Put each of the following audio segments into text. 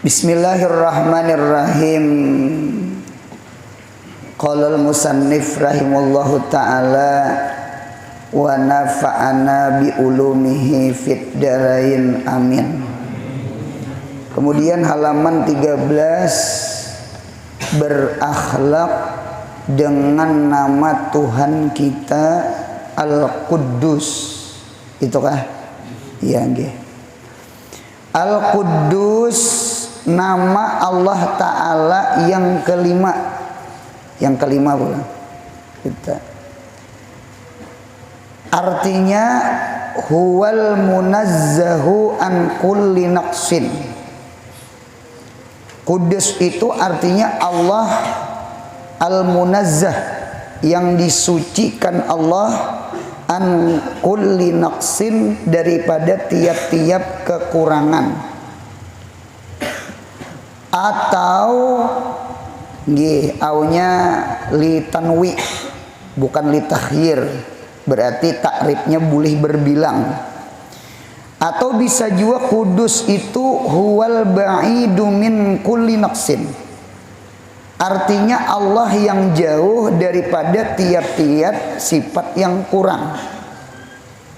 Bismillahirrahmanirrahim. Qala al-musannif rahimallahu ta'ala wa nafa'ana bi ulumihi fid darain amin. Kemudian halaman 13, berakhlak dengan nama Tuhan kita Al-Quddus. Itukah? Iya nggih. Al-Quddus nama Allah Ta'ala yang kelima. Yang kelima pula kita. Artinya huwal munazzahu an kulli naqsin. Kudus itu artinya Allah al-munazzah, yang disucikan Allah, an kulli naqsin, daripada tiap-tiap kekurangan. Atau aunya li tanwi, bukan li takhir, berarti takrifnya boleh berbilang. Atau bisa juga kudus itu huwal ba'idu min kulli naqsin, artinya Allah yang jauh daripada tiap-tiap sifat yang kurang.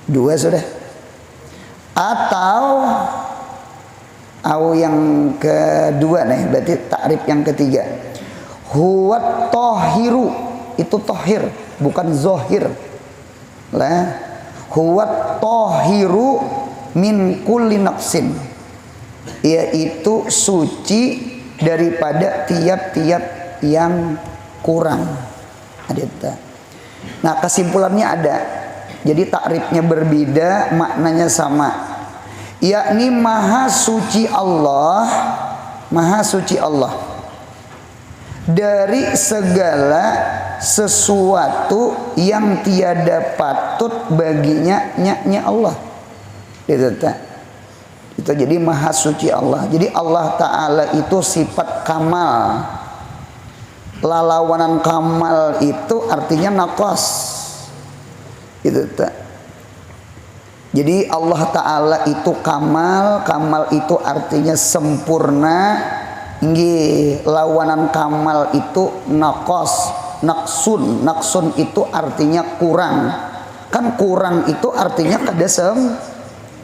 Dua sudah. Atau yang kedua nih, berarti takrif yang ketiga, huwat tohiru, itu tohir bukan zohir lah. Huwat tohiru min kulli naqsin, yaitu suci daripada tiap-tiap yang kurang. Ada. Nah, kesimpulannya ada. Jadi takrifnya berbeda, maknanya sama. Yakni maha suci Allah, maha suci Allah dari segala sesuatu yang tiada patut baginya nya Allah. Itu jadi maha suci Allah. Jadi Allah Ta'ala itu sifat kamal. Lalawanan kamal itu artinya naqas. Itu tak. Jadi Allah Ta'ala itu kamal. Kamal itu artinya sempurna. Lawanan kamal itu naqas, naqsun. Naqsun itu artinya kurang. Kan kurang itu artinya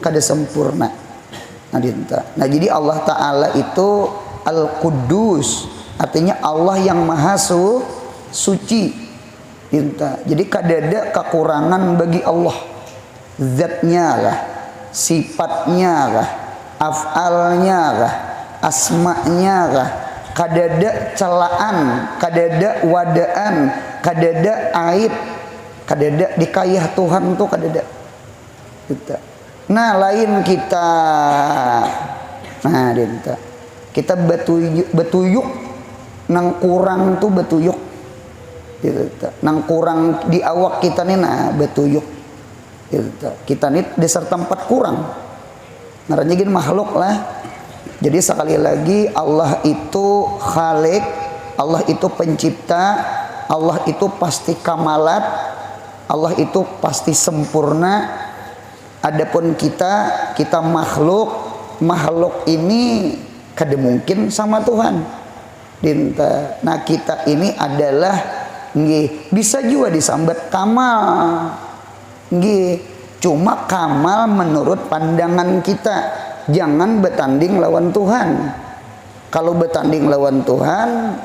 kada sempurna. Nah, jadi Allah Ta'ala itu Al-Quddus, artinya Allah yang maha suci. Jadi kada ada kekurangan bagi Allah. Zatnya lah, sifatnya lah, af'alnya lah, asma'nya lah, kada ada celaan, kada ada wadaan, kada ada aib, kada ada dikayah Tuhan tuh kada ada. Nah, lain kita. Nah, kita betuyuk nang kurang tuh betuyuk. Nang kurang di awak kita nih, nah betuyuk. Kita nih dasar tempat kurang. Ngarannya gini makhluk lah. Jadi sekali lagi Allah itu khalik, Allah itu pencipta, Allah itu pasti kamalat, Allah itu pasti sempurna. Adapun kita makhluk, makhluk ini kada mungkin sama Tuhan. Nah, kita ini adalah bisa juga disambat kamal. Cuma kamal menurut pandangan kita. Jangan bertanding lawan Tuhan. Kalau bertanding lawan Tuhan,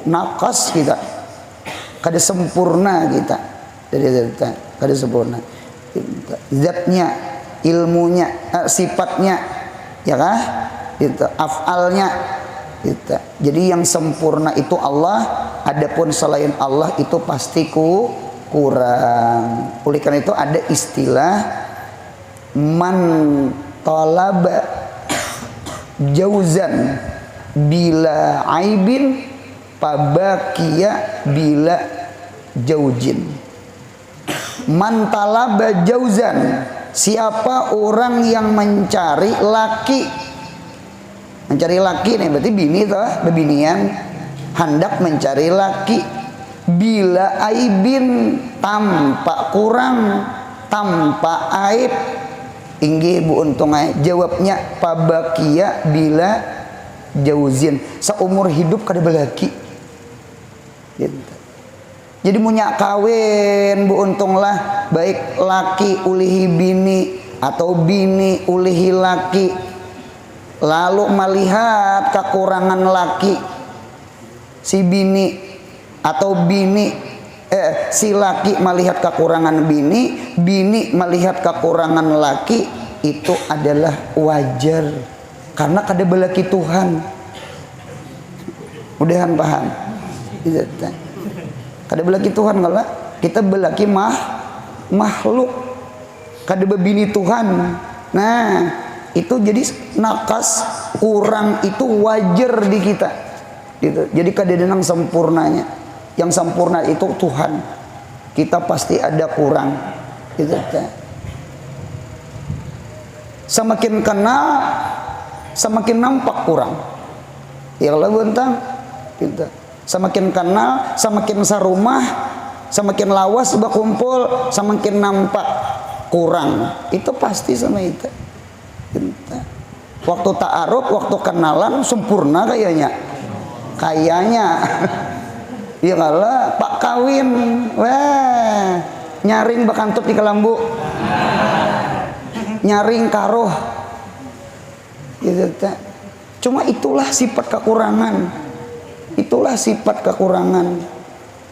naqas kita. Kada sempurna kita. Kada sempurna. Zatnya, ilmunya, sifatnya, ya kah? Af'alnya. Jadi yang sempurna itu Allah. Adapun selain Allah itu pasti kurang. Oleh karena itu ada istilah man talaba jauzan bila aibin pabakia bila jaujin. Man talaba jauzan, siapa orang yang mencari laki. Mencari laki nih berarti bini toh, bebinian hendak mencari laki. Bila aibin, tanpa kurang, tanpa aib. Inggih Bu Untung jawabnya pabakia bila jauzin saumur hidup kada belaki gitu. Jadi munyak kawin bu untunglah baik laki ulihi bini atau bini ulihi laki, lalu melihat kekurangan laki si bini atau si laki melihat kekurangan bini, bini melihat kekurangan laki, itu adalah wajar karena kada belaki Tuhan. Mudahan paham. Kada belaki Tuhan kalau kita belaki makhluk. Kada bebini Tuhan. Nah, itu jadi nakas kurang itu wajar di kita. Gitu. Jadi kada denang sempurnanya. Yang sempurna itu Tuhan. Kita pasti ada kurang. Gitu. Semakin kenal, semakin nampak kurang. Ya Allah bentang. Gitu. Semakin kenal, semakin sarumah, semakin lawas berkumpul, semakin nampak kurang. Itu pasti sama itu. Waktu ta'aruf, waktu kenalan sempurna kayaknya. Ya kalau pak kawin, wah nyaring bakantut di kelambu, nyaring karuh. Gitu. Cuma itulah sifat kekurangan. Itulah sifat kekurangan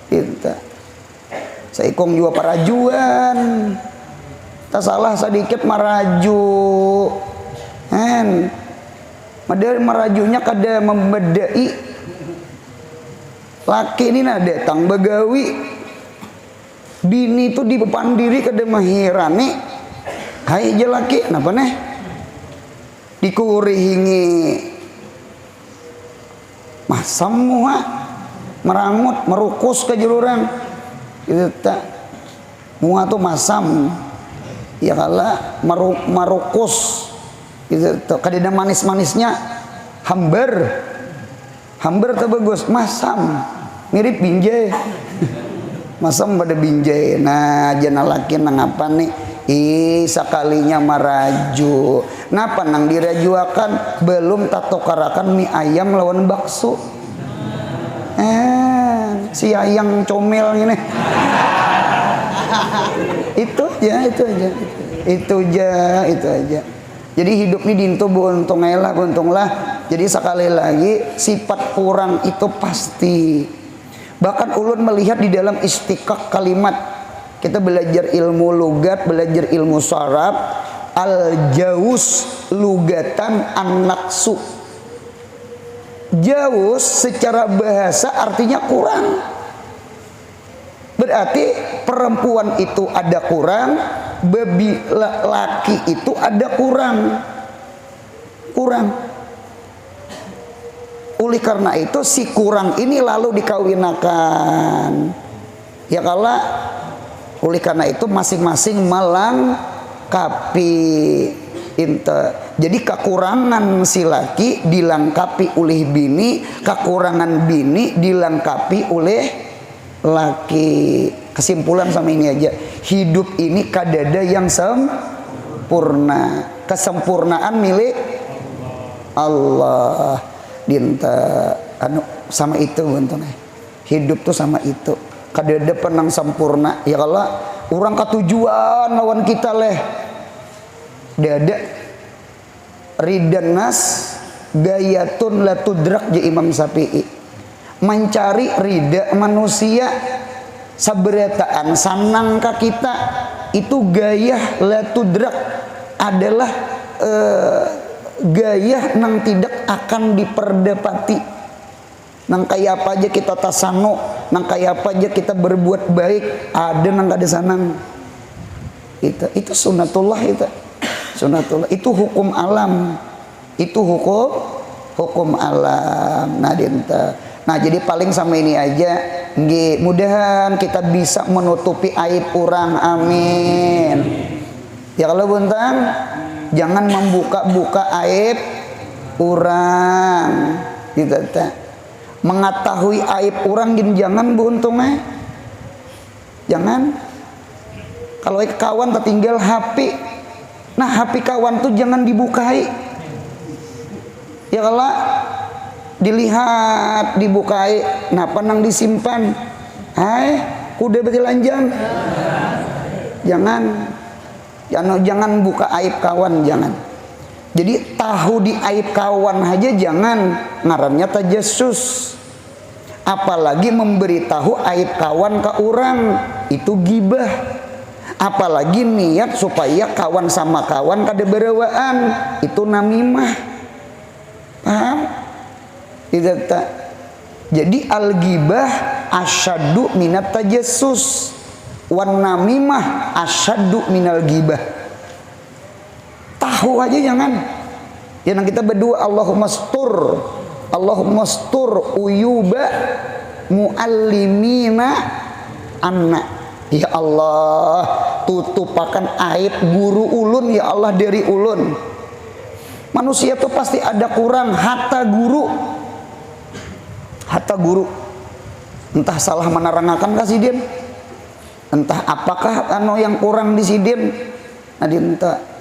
kita. Saikong juga parajuan. Tak salah sedikit maraju. Madari marajunya kada membedai. Laki ini datang begawi. Bini itu di depan diri kada mahirani. Hai je laki, napa nih? Dikurihingi masam muha merangut merukus ke jururang itu tak muha tuh masam ya kala marukus itu kadeda manis-manisnya hamber tuh bagus masam mirip binjai masam pada binjai. Nah jana laki nang apa nih sakalinya maraju. Napa nang dirajuakan belum tatokarakan mie ayam lawan bakso. Si ayang comel gini. Itu aja. Jadi hidup ini dintu buntunglah. Jadi sekali lagi sifat kurang itu pasti. Bahkan ulun melihat di dalam istikak kalimat. Kita belajar ilmu lugat, belajar ilmu saraf. Al-jauz lugatan an-naqsu. Jauz secara bahasa artinya kurang. Berarti perempuan itu ada kurang, babi laki itu ada kurang. Oleh karena itu si kurang ini lalu dikawinakan. Ya kalau oleh karena itu masing-masing melengkapi jadi kekurangan si laki dilengkapi oleh bini, kekurangan bini dilengkapi oleh laki. Kesimpulan sama ini aja, hidup ini kadada yang sempurna, kesempurnaan milik Allah. Dinta sama itu untungnya hidup tuh sama itu kadada penang sempurna. Ya kalau orang ketujuan lawan kita leh dada ridan nas gayatun la tudrak je Imam Syafi'i, mencari ridha manusia saberataan sanang ka kita itu gaya la tudrak adalah gaya nang tidak akan diperdapati. Nang kaya apa aja kita tasano, nang kaya apa aja kita berbuat baik, ada nang kada sanang. Itu sunnatullah itu. Sunnatullah itu hukum alam. Itu hukum alam. Nah, jadi paling sama ini aja. Nggih, mudahan kita bisa menutupi aib orang. Amin. Ya kalau buntang jangan membuka-buka aib orang. Gitu ta. Mengetahui aib orang gini jangan buntungnya. Jangan. Kalau kawan tertinggal HP, nah HP kawan tuh jangan dibukai. Ya kalau dilihat, dibukai, napa nang disimpan? Kuda berarti lanjang. Jangan buka aib kawan, jangan. Jadi tahu di aib kawan aja jangan, ngarannya tajassus. Apalagi memberitahu aib kawan ke orang, itu gibah. Apalagi niat supaya kawan sama kawan kada berewaan, itu namimah. Paham? Tidak tak. Jadi al-ghibah asyaddu minat tajassus, wan namimah asyaddu minal ghibah. Tahu aja jangan. Yang kita berdua Allahumma stur uyuba muallimina anna. Ya Allah, tutupakan aib guru ulun ya Allah dari ulun. Manusia tuh pasti ada kurang, hatta guru. Entah salah menerangakan kasih entah apakah yang kurang di sidin.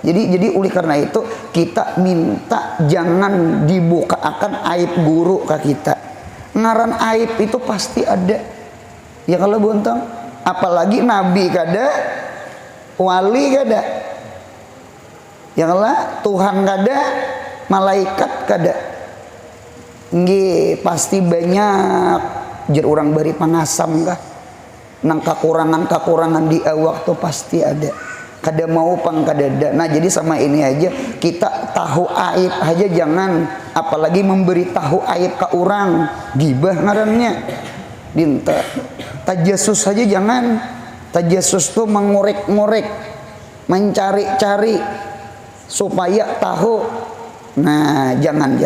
Jadi oleh karena itu kita minta jangan dibukakan aib guru ke kita. Ngaran aib itu pasti ada. Ya kalau bontong, apalagi nabi kada, wali kada. Ya kalau Tuhan kada, malaikat kada. Nggih, pasti banyak jer orang beri pangasam kah. Nang kekurangan di awak tuh pasti ada. Kada mau pang kada ada. Nah, jadi sama ini aja kita tahu aib aja jangan, apalagi memberitahu aib ke orang. Gibah ngarannya. Dinta. Tajassus saja jangan. Tajassus tuh mengorek-ngorek, mencari-cari supaya tahu. Nah, jangan.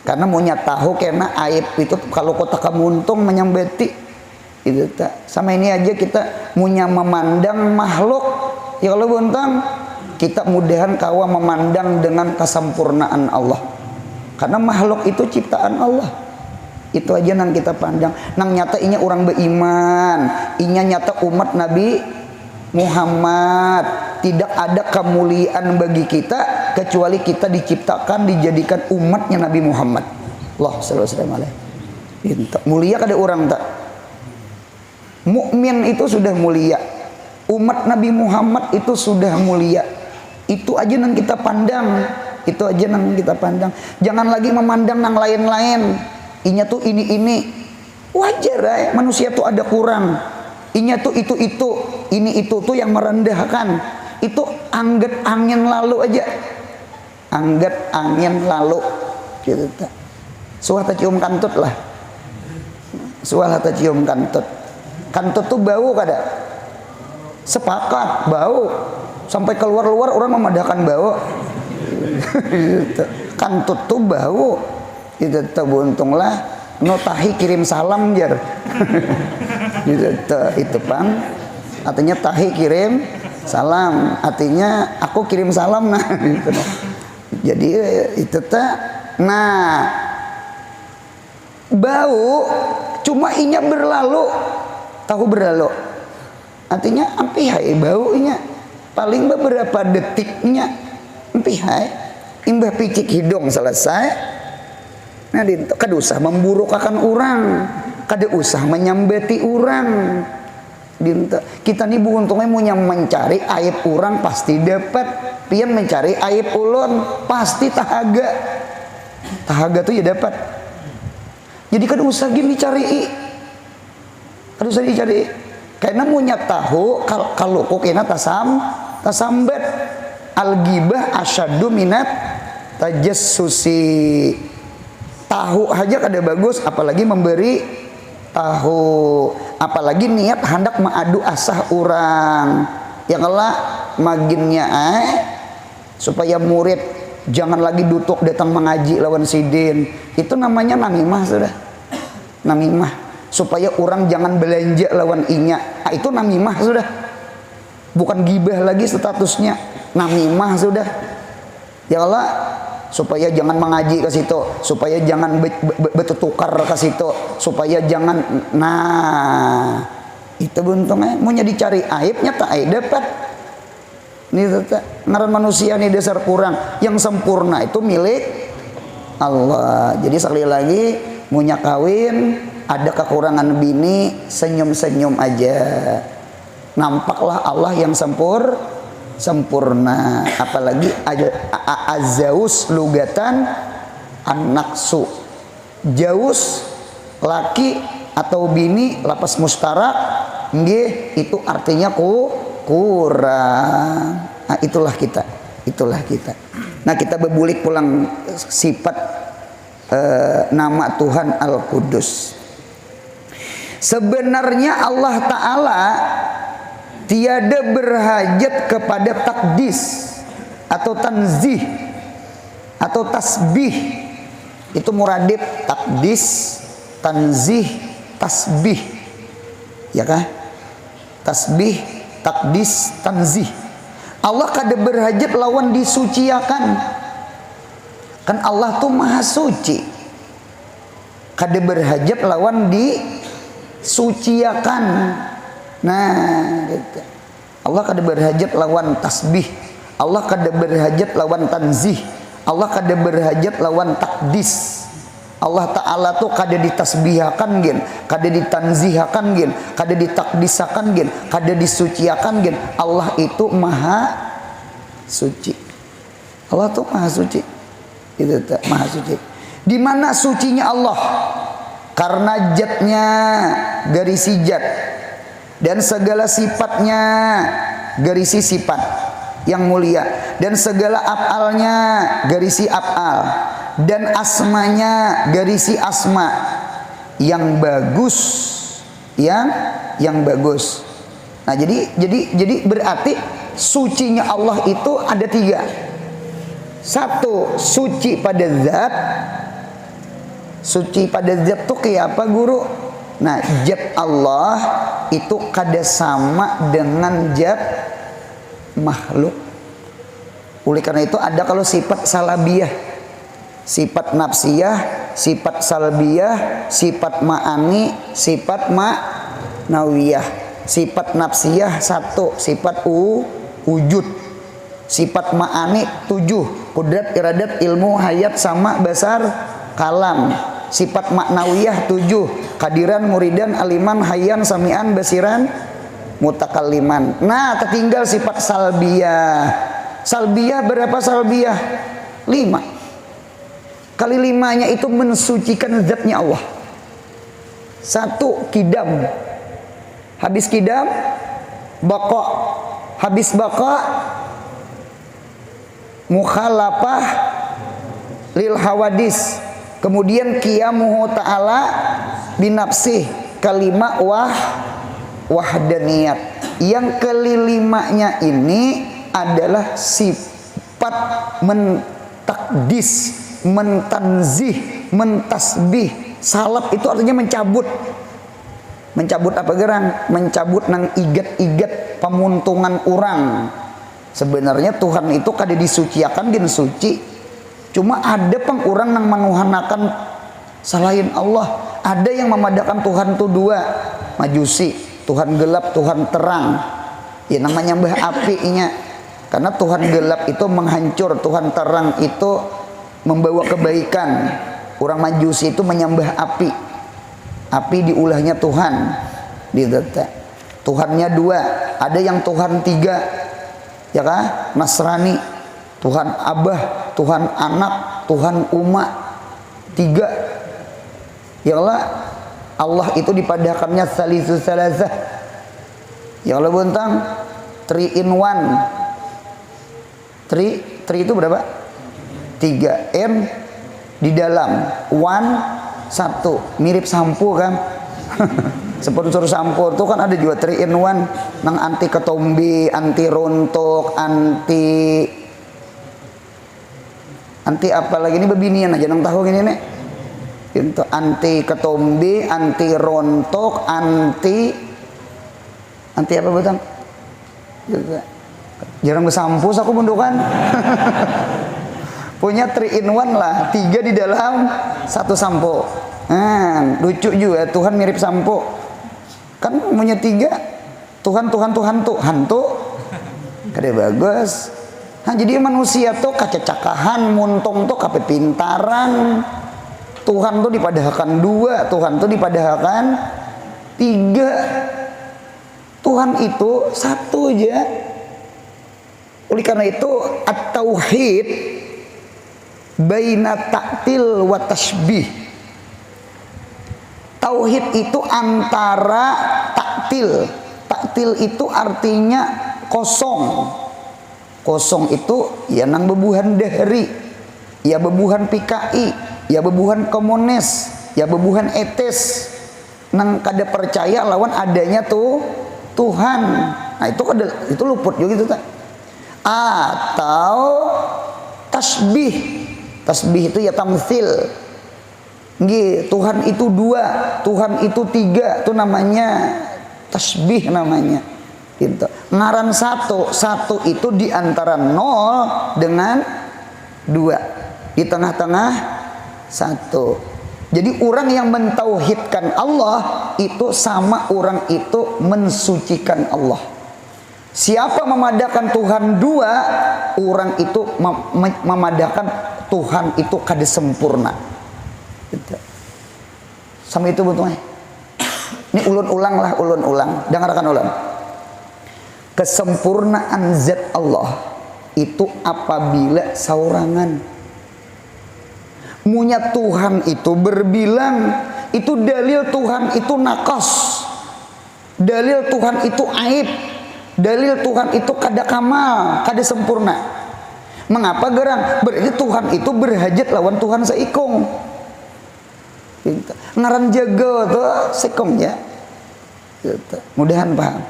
Karena maunya tahu karena aib itu kalau kota kamuntung menyambeti itu tak. Sama ini aja kita punya memandang makhluk ya kalau bontang kita mudahan kawa memandang dengan kesempurnaan Allah. Karena makhluk itu ciptaan Allah. Itu aja nang kita pandang. Nang nyata inya orang beriman, inya nyata umat Nabi Muhammad. Tidak ada kemuliaan bagi kita kecuali kita diciptakan dijadikan umatnya Nabi Muhammad. Allah sallallahu alaihi wasallam. Mulia kada orang tak. Mukmin itu sudah mulia. Umat Nabi Muhammad itu sudah mulia. Itu aja yang kita pandang. Itu aja yang kita pandang. Jangan lagi memandang yang lain-lain. Inya tuh ini. Wajar ya, manusia tuh ada kurang. Inya tuh itu. Ini itu tuh yang merendahkan. Itu anggap angin lalu aja. Anggap angin lalu. Gitu tak. Suara cium kantut lah. Suara cium kantut. Kantut tuh bau kada? Sepakat bau. Sampai keluar orang memadahkan bau. Kantut tuh bau. Itu tebuntunglah. No tahi kirim salam jar. Itu pang. Artinya tahi kirim salam. Artinya aku kirim salam nah. Jadi itu tak. Nah, bau cuma inya berlalu. Tahu berlalu. Artinya ampihai baunya. Paling beberapa detiknya ampihai. Imbah picik hidung selesai. Nah, kada usah memburukakan orang. Kada usah menyambeti orang. Kita nih buuntungnya punya mencari aib orang pasti dapat. Pian mencari aib ulun pasti tahaga. Tahaga tuh ya dapat. Jadi kada usah gini cari. Kada usah dicari. Karena punya tahu kalau kok kena tasambat. Al-ghibah asyaddu minat tajassusi. Tahu aja kada bagus apalagi memberi tahu, apalagi niat hendak mengadu asah orang. Ya kalau maginnya supaya murid jangan lagi duduk datang mengaji lawan sidin. Itu namanya namimah sudah. Namimah. Supaya orang jangan belanja lawan inya. Itu namimah sudah. Bukan gibah lagi statusnya. Namimah sudah. Ya Allah, supaya jangan mengaji ke situ, supaya jangan bertukar ke situ, supaya jangan. Nah, itu buntungnya mau dicari aibnya tak aib dapat. Ini ngaran manusia nih dasar kurang. Yang sempurna itu milik Allah. Jadi sekali lagi, munya kawin, ada kekurangan bini, senyum-senyum aja. Nampaklah Allah yang sempurna. Apalagi azaus lugatan an-naqsu. Jaus laki atau bini lapas mustarak, nggih, itu artinya kurang. Nah, itulah kita. Nah, kita berbulik pulang sifat nama Tuhan Al-Qudus. Sebenarnya Allah Ta'ala tiada berhajat kepada takdis atau tanzih atau tasbih. Itu muradib, takdis, tanzih, tasbih. Ya kah? Tasbih, takdis, tanzih. Allah kada berhajat lawan disuciakan. Kan Allah tuh maha suci. Kada berhajat lawan disuciakan. Nah, gitu. Allah kada berhajat lawan tasbih. Allah kada berhajat lawan tanzih. Allah kada berhajat lawan takdis. Allah Ta'ala tuh kada ditasbihakan gen, kada ditanzihakan gen, kada ditakdisakan gen, kada disuciakan gen. Allah itu maha suci. Allah tuh maha suci. Itu maha suci. Di mana sucinya Allah? Karena zatnya garisi zat, dan segala sifatnya garisi sifat yang mulia, dan segala af'alnya garisi af'al, dan asmanya garisi asma yang bagus, yang bagus. Nah, jadi berarti sucinya Allah itu ada 3. 1, suci pada zat. Suci pada zat tuh kayak apa, guru? Nah, zat Allah itu kada sama dengan zat makhluk. Oleh karena itu ada kalau sifat salabiyah, sifat nafsiyah, sifat salbiyah, sifat ma'ani, sifat ma'nawiyah. Sifat nafsiyah 1, sifat wujud. Sifat ma'ani 7, kudrat, iradat, ilmu, hayat, sama, basar, kalam. Sifat maknawiyah 7, kadiran, muridan, aliman, hayyan, samian, basiran, mutakalliman. Nah, tertinggal sifat salbiyah. Salbiyah berapa salbiyah? 5. Kali 5-nya itu mensucikan zatnya Allah. 1, kidam. Habis kidam, baqa. Habis baqa, mukhalafah lil hawadis. Kemudian qiyamuhu ta'ala binafsih. Kalimat wahdaniyat. Yang kelima-nya ini adalah sifat mentakdis, mentanzih, mentasbih. Salab itu artinya mencabut. Mencabut apa gerang? Mencabut nang igat-igat pemuntungan orang. Sebenarnya Tuhan itu kada disuciakan gen suci. Cuma ada pengurang nang menguhanakan selain Allah. Ada yang memadakan Tuhan itu 2. Majusi, Tuhan gelap, Tuhan terang. Ya namanya mbah apinya. Karena Tuhan gelap itu menghancur, Tuhan terang itu membawa kebaikan. Orang Majusi itu menyembah api. Api diulahnya Tuhan. Tuhannya 2. Ada yang Tuhan 3. Ya kan? Nasrani, Tuhan Abah, Tuhan Anak, Tuhan Umat. 3. Ya Allah itu dipadakannya salisu salasah. Ya Allah buntang 3 in 1. 3 itu berapa? 3 M di dalam 1 mirip sampo kan. Sponsor sampo tuh kan ada juga 3 in 1 nang anti ketombe, anti rontok, anti apa lagi ini bebinian aja nang tahu gini nih. Itu anti ketombe, anti rontok, anti apa betul? Jarang bersampus aku bendukan. Punya 3 in 1 lah, 3 di dalam 1 sampo. Nah, lucu juga Tuhan mirip sampo. Kan punya 3. Tuhan tuh hantu. Kada bagus. Nah jadi manusia tuh kacacakahan, muntung tuh kapepintaran. Tuhan tuh dipadahkan dua, Tuhan tuh dipadahkan tiga. Tuhan itu satu aja. Oleh karena itu at-tauhid baina ta'til wa tasbih. Tauhid itu antara taktil. Taktil itu artinya kosong. Kosong itu ya nang bebuhan dahri, ya bebuhan PKI, ya bebuhan komunis, ya bebuhan etis. Nang kada percaya lawan adanya tuh Tuhan. Nah itu luput juga gitu tak. Atau tasbih. Tasbih itu ya tamtsil. Nggih, Tuhan itu dua, Tuhan itu tiga, itu namanya tasbih namanya. Gitu. Ngaran satu, satu itu di antara 0 dengan 2, di tengah-tengah 1. Jadi orang yang mentauhidkan Allah itu sama orang itu mensucikan Allah. Siapa memadakan Tuhan dua, orang itu memadakan Tuhan itu kada sempurna. Gitu. Sama itu betulnya. Ini ulun-ulang lah, ulun-ulang. Dengarkan ulang. Kesempurnaan zat Allah itu apabila saurangan. Munya Tuhan itu berbilang, itu dalil Tuhan itu nakos, dalil Tuhan itu aib, dalil Tuhan itu kada kamal, kada sempurna. Mengapa gerang? Berarti Tuhan itu berhajat lawan Tuhan seikung. Ngaran jaga tuh sekongnya. Mudahan paham.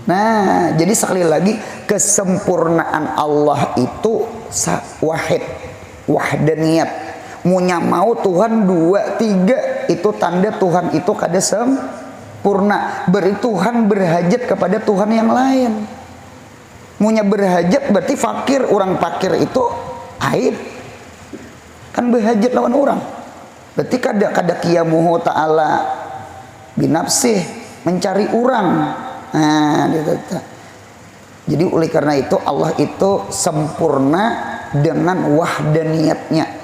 Nah, jadi sekali lagi kesempurnaan Allah itu wahid, wahdaniyat. Munya mau Tuhan 2, 3 itu tanda Tuhan itu kada sempurna. Berarti Tuhan berhajat kepada Tuhan yang lain. Munya berhajat berarti fakir, orang fakir itu aib. Kan berhajat lawan orang. Berarti kada qiyamuhu ta'ala binafsih, mencari orang. Nah, jadi oleh karena itu Allah itu sempurna dengan wahdaniyatnya.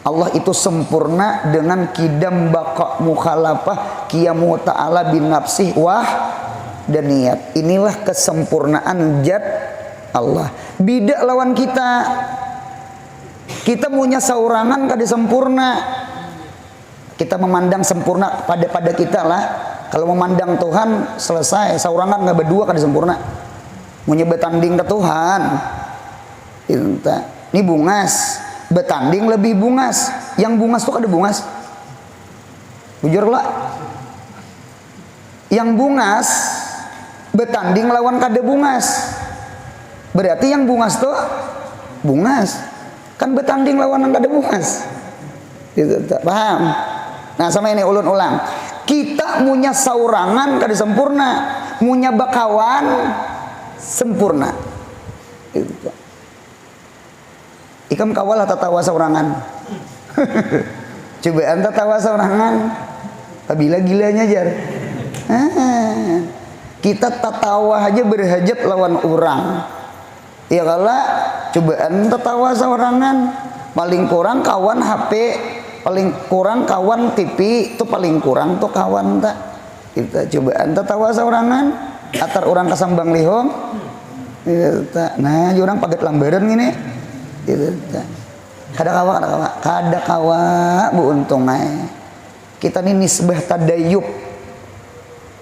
Allah itu sempurna dengan kidam baqa mukhalafah qiyamuhu ta'ala binafsih wahdaniyat. Inilah kesempurnaan zat Allah. Beda lawan kita. Kita punya saurangan kada sempurna. Kita memandang sempurna pada kita lah. Kalau memandang Tuhan selesai, saurangan nggak berdua kada sempurna. Mau betanding ke Tuhan. Ini bungas, betanding lebih bungas. Yang bungas tuh kada bungas. Bujur lah. Yang bungas betanding lawan kada bungas. Berarti yang bungas tuh bungas. Kan betanding lawan yang kada bungas. Paham? Nah sama ini ulun ulang. Kita punya saurangan kada sempurna, punya bakawan sempurna. Ikam kawal atau tawa saurangan. Coba anta tawa saurangan. Kabila gilanya jar. Kita tatawa aja berhajat lawan orang. Ya kala coba anta tawa saurangan. Paling kurang kawan HP, paling kurang kawan TV, itu paling kurang tuh kawan tak. Kita coba anta tawa saurangan, atar orang kasambang lihong. Nah, orang paget lambaran gini. Kada kawa bu untung kita ini nisbah tadayub.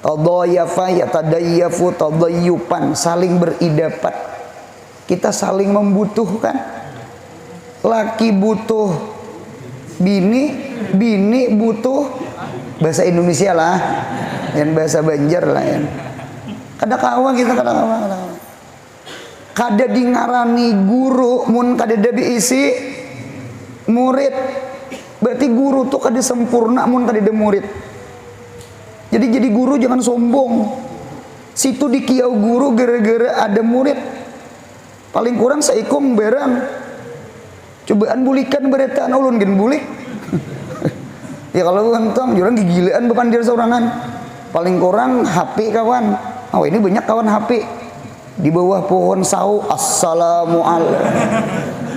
Tadayafa ya tadayafu tadayupan, saling beridapat. Kita saling membutuhkan. Laki butuh bini, bini butuh bahasa Indonesia lah, dan bahasa Banjar lah ya. Kada kawa kita kada kawa. Kada dingarani guru mun kada ada diisi murid. Berarti guru tuh kada sempurna mun kada ada murid. Jadi guru jangan sombong. Situ dikiau guru gara-gara ada murid. Paling kurang seikung berang. Cobaan bulikan beretaan ulun gen bulik. Ya kalau ganteng jurang gigilaan bepan dia saurangan. Paling kurang HP kawan. Oh ini banyak kawan HP. di bawah pohon sawu assalamualaikum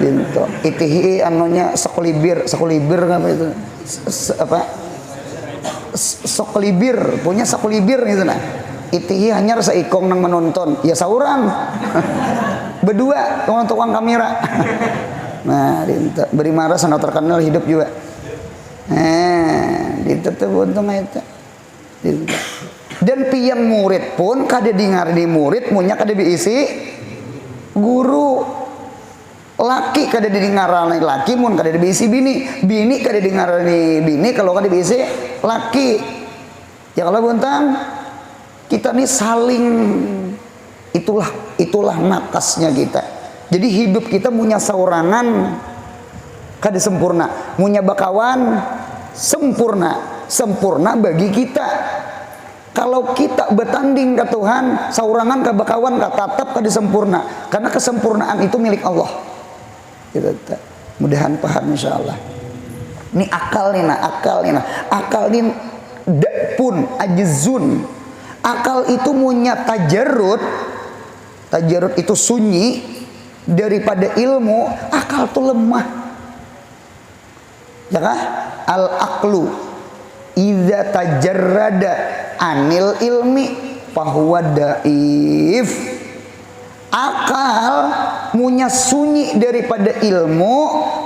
gitu. Itihi anunya sekolibir apa itu apa sekolibir punya sekolibir gitu nah. Itihi hanya rasa ikong nang menonton ya saurang berdua tukang kamera. Nah dinta beri marah sana terkenal hidup juga. Dinta tuh untung eta dinta. Dan pian murid pun kada dengar di murid munya kada diisi guru laki kada dengar laki mun kada diisi bini kada dengar ni bini kalau kada diisi laki ya kalau buntang kita nih saling itulah nakasnya kita. Jadi hidup kita punya saurangan kada sempurna, punya bakawan sempurna bagi kita. Kalau kita bertanding ke Tuhan, saurangan ke bakawan ke tatap kada sempurna, karena kesempurnaan itu milik Allah. Gitu. Mudahan paham insyaallah. Ini akal nih akal nih pun ajzun. Akal itu punya tajarrud itu sunyi daripada ilmu. Akal itu lemah ya kan? Al aqlu idza tajarrada anil ilmi fahuwa daif. Akal punya sunyi daripada ilmu,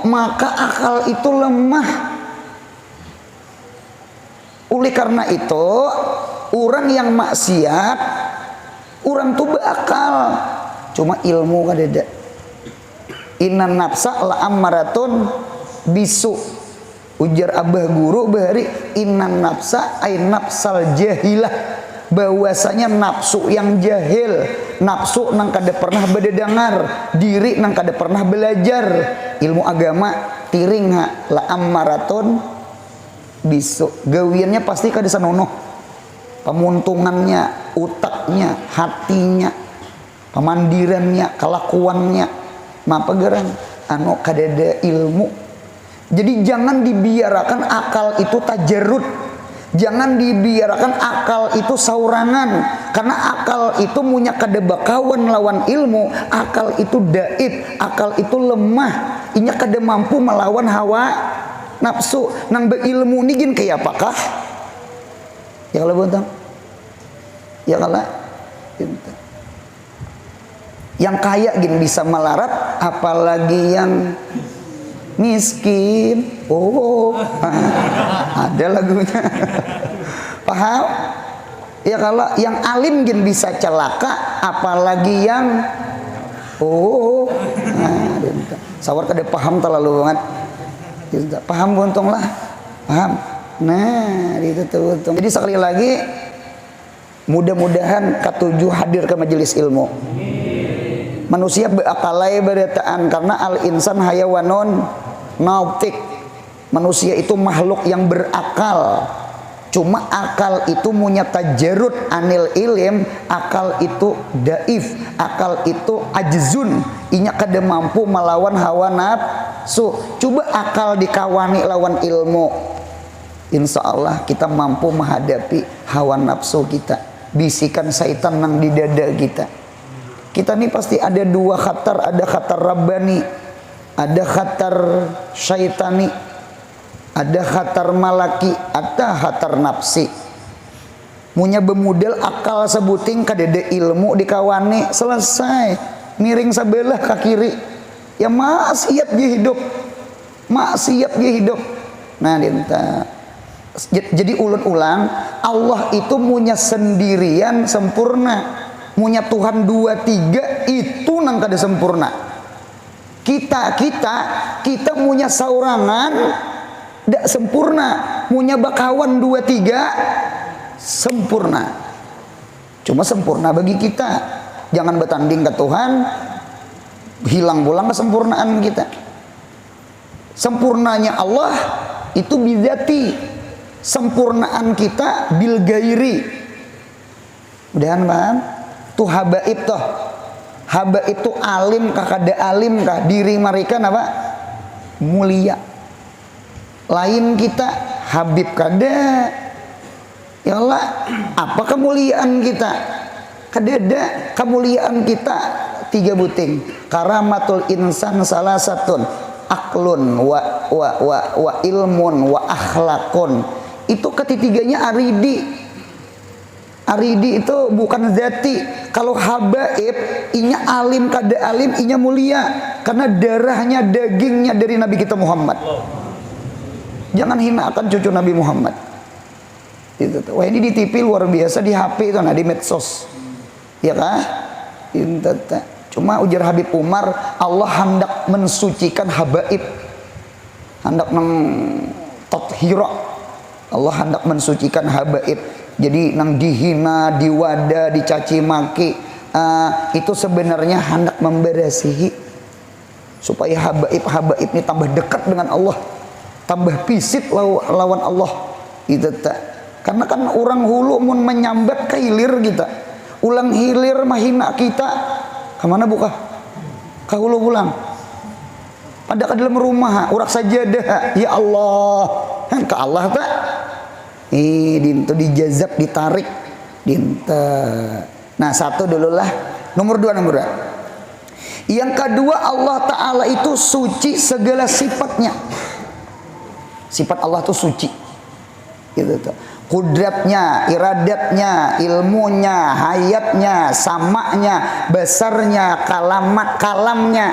maka akal itu lemah. Oleh karena itu orang yang maksiat orang tuh berakal cuma ilmu kadada. Inna nafsa la ammaratun bisu. Ujar abah guru bahari inna nafsa ay nafsal jahilah, bahwasanya nafsu yang jahil, nafsu nang kada pernah bededengar, diri nang kada pernah belajar ilmu agama tiring la ammaratun bisu. Gawiannya pasti kada sanono, pemuntungannya, utaknya, hatinya, pemandirannya, kelakuannya, mapa gerang anu kadada ilmu. Jadi jangan dibiarkan akal itu tajarrud, jangan dibiarkan akal itu saurangan, karena akal itu punya kada bakawan lawan ilmu. Akal itu daib, akal itu lemah, inya kada mampu melawan hawa nafsu. Nang beilmu ni gin kaya apakah ya kalau buntang ya kalah yang kaya gini bisa melarat, apalagi yang miskin. Ada lagunya. Paham ya? Kalau yang alim gini bisa celaka, apalagi yang sawar kada paham terlalu banget. Paham buntung lah, paham. Nah itu tuh buntung. Jadi sekali lagi mudah-mudahan ketujuh hadir ke majelis ilmu. Manusia beakalai berataan, karena al insan hayawanun nautik. Manusia itu makhluk yang berakal. Cuma akal itu punya tajarrud anil ilim. Akal itu daif, akal itu ajzun, inya kada mampu melawan hawa nafsu. Coba akal dikawani lawan ilmu, insya Allah kita mampu menghadapi hawa nafsu kita, bisikan syaitan nang di dada kita. Kita nih pasti ada dua khatar, ada khatar rabbani, ada khatar syaitani, ada khatar malaki, ada khatar nafsi. Munya bemudel akal sebuting kadada ilmu dikawani, selesai miring sebelah ke kiri ya maksiat dia hidup, maksiat dia hidup. Nah dinta jadi ulang-ulang, Allah itu punya sendirian sempurna, punya Tuhan 2, 3 itu nang kada sempurna. Kita punya saurangan dak sempurna, punya bakawan 2, 3 sempurna. Cuma sempurna bagi kita, jangan bertanding ke Tuhan, hilang pulang kesempurnaan kita. Sempurnanya Allah itu bizati, sempurnaan kita bil gairi. Mudahan paham. Tuh habaib toh, habaib itu alim kah kada alim kah, diri mereka apa mulia. Lain kita habib kada, ya Allah apa kemuliaan kita Kadada kemuliaan kita 3 buting. Karamatul insan salah satun, aklun wa ilmun wa akhlakun. Itu ketiganya aridi. Aridi itu bukan zati. Kalau habaib, inya alim kada alim, inya mulia karena darahnya, dagingnya dari Nabi kita Muhammad. Jangan hinakan cucu Nabi Muhammad. Itu tuh. Wah, ini di TV luar biasa, di HP itu, nah di medsos. Ya kah? Itu tuh. Cuma ujar Habib Umar, Allah hendak mensucikan habaib. Hendak tathira. Allah hendak mensucikan habaib. Jadi nang dihina, diwada, dicaci maki, itu sebenarnya hendak memberasihi supaya habaib ini tambah dekat dengan Allah, tambah pisit lawan Allah. Itu tak. Karena kan orang hulu mun menyambat ke hilir kita, ulang hilir mahina kita, kemana buka? Ke hulu pulang. Pada ke dalam rumah, urak sajadah, ya Allah, kan ke Allah tak? Dintu dijazab, ditarik dinta. Nah, satu dulu lah. Nomor 2. Yang kedua, Allah Ta'ala itu suci segala sifatnya. Sifat Allah itu suci gitu tuh. Kudratnya, iradatnya, ilmunya, hayatnya, samaknya, besarnya, kalamnya,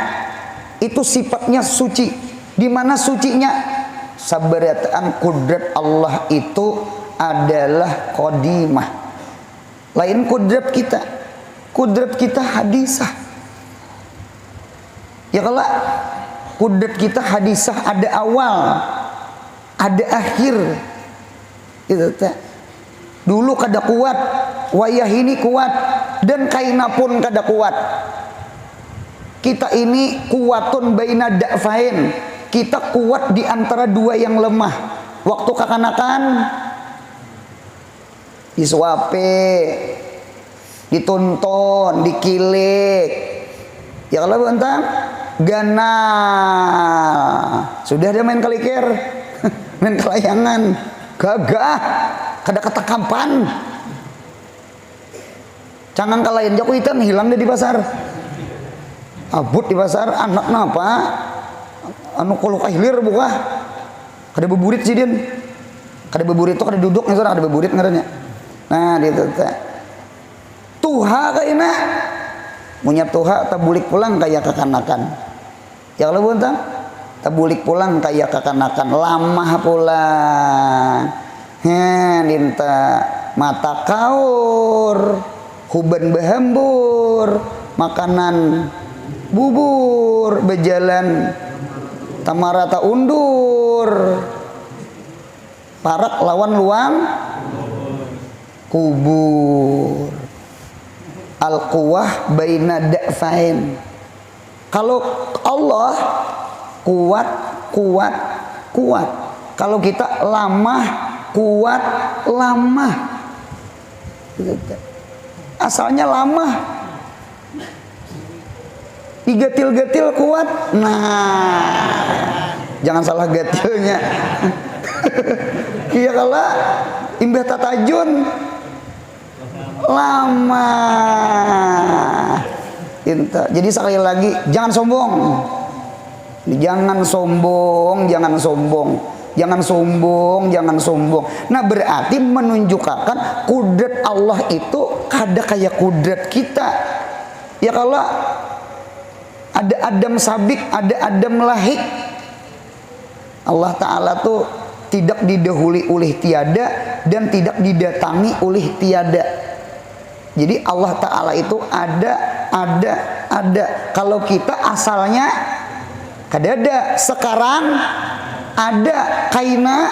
itu sifatnya suci. Di mana sucinya? Sabarataan kudrat Allah itu adalah qadimah. Lain kudrat kita. Kudrat kita hadisah. Ya kalau kudrat kita hadisah, ada awal, ada akhir. Itu teh. Dulu kada kuat, wayah ini kuat, dan kaina pun kada kuat. Kita ini kuatun baina da'fain. Kita kuat di antara 2 yang lemah. Waktu kekanakan disuape, ditonton, dikilik. Ya kalau bentang gana. Sudah dia main kelikir, main kelayangan, gagah, kada ketakapan. Jangan kalayan jaku hitam hilang deh di pasar. Abut di pasar, anak napa? Anu kalau kahlir buka kada beburit sih din, kada beburit itu kada duduk nih, kada beburit ngarannya. Nah gitu teh tuha kaina punya tuha tabulik pulang kayak kekanakan. Ya kalau buntang tabulik pulang kayak kekanakan, lamah pulang. Dinta mata kaur, huban behambur, makanan bubur, berjalan tamarata undur, parak lawan luang kubur. Al-quwah baina da'fain. Kalau Allah kuat. Kalau kita lamah, kuat, lamah. Asalnya lamah, digatil-gatil kuat. Nah, jangan salah gatilnya. Iya kalau imbah tatajun lama. Jadi sekali lagi jangan sombong. Jangan sombong. Nah, berarti menunjukkan kudrat Allah itu kada kayak kudrat kita. Ya kalau ada Adam sabik, ada Adam lahik. Allah Ta'ala tuh tidak didahului oleh tiada dan tidak didatangi oleh tiada. Jadi Allah Ta'ala itu ada. Kalau kita asalnya kada ada, sekarang ada, kaina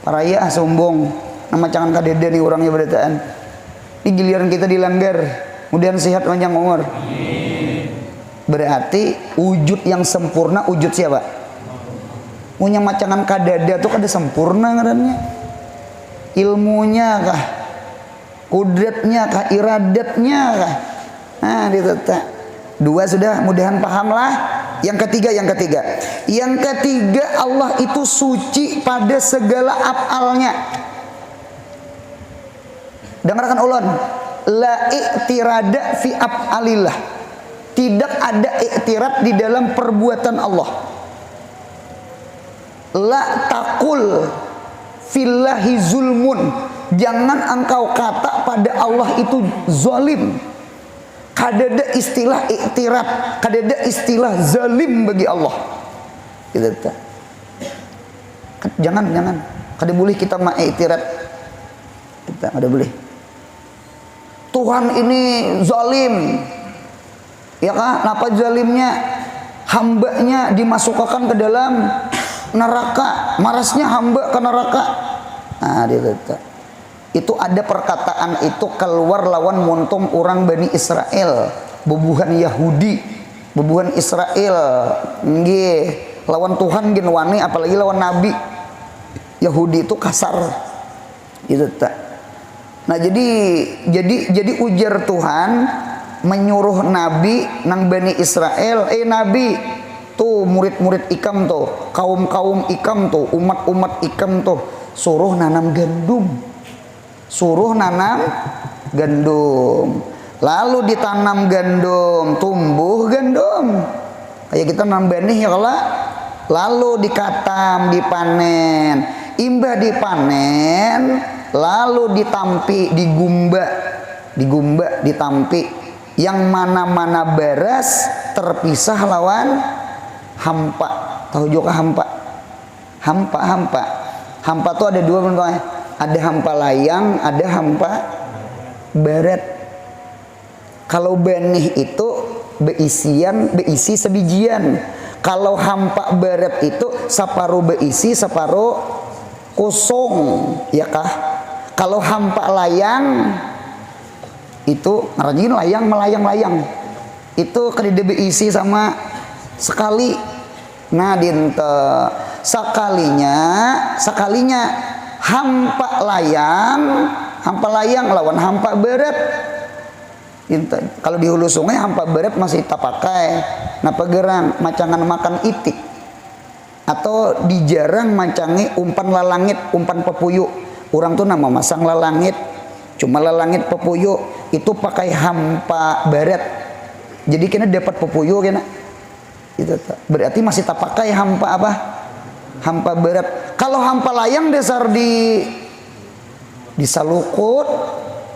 paraya sombong. Nama jangan kada ada nih orangnya berataan. Ini giliran kita dilanggar. Mudahan sehat panjang umur. Berarti wujud yang sempurna wujud siapa? Punya macangan kadada tuh kada sempurna ngarannya. Ilmunya kah? Kudratnya kah? Iradatnya kah? Nah, itu tak. 2 sudah, mudahan pahamlah. Yang ketiga Allah itu suci pada segala afalnya. Dengarkan ulun. la i'tirada fi af'alillah. Tidak ada i'tirad di dalam perbuatan Allah. La taqul fillahi zulmun. Jangan engkau kata pada Allah itu zalim. Kadada istilah i'tirad, kadada istilah zalim bagi Allah. Gitu ta. Jangan. Kada boleh kita ma'iktirat. Kita kada boleh. Tuhan ini zalim. Ya kan? Kenapa zalimnya? Hambanya dimasukkan ke dalam neraka. Marasnya hamba ke neraka. Nah, itu ada perkataan itu keluar lawan muntung orang Bani Israel. Bubuhan Yahudi. Bubuhan Israel. Nggih. Lawan Tuhan gin wani, apalagi lawan Nabi. Yahudi itu kasar, gitu tak. Nah jadi ujar Tuhan menyuruh Nabi nang Bani Israel, Nabi tuh murid-murid ikam tuh, kaum ikam tuh, umat ikam tuh, suruh nanam gandum, lalu ditanam gandum, tumbuh gandum, kayak kita nanam benih ya kalau, lalu dikatam, dipanen. Imbah dipanen, lalu ditampi, digumba, ditampi. Yang mana-mana beras terpisah lawan hampa. Tahu juga hampa? Hampa tuh ada dua bentuknya. Ada hampa layang, ada hampa baret. Kalau benih itu beisi sebijian. Kalau hampa baret itu separuh beisi, separuh kosong, ya kah? Kalau hampa layang itu ngarajin melayang itu kada beisi sama sekali. Nah dinte sekalinya hampa layang lawan hampa beret. Kalau di hulu sungai hampa beret masih tak pakai. Napa gerang macangan makan itik atau dijarang macangi umpan lalangit, umpan pepuyu. Orang tuh nama masang lalangit, cuma lalangit pepuyu itu pakai hampa beret. Jadi kena dapat pepuyu kena. Itu berarti masih tak pakai hampa apa? Hampa beret. Kalau hampa layang dasar disalukut,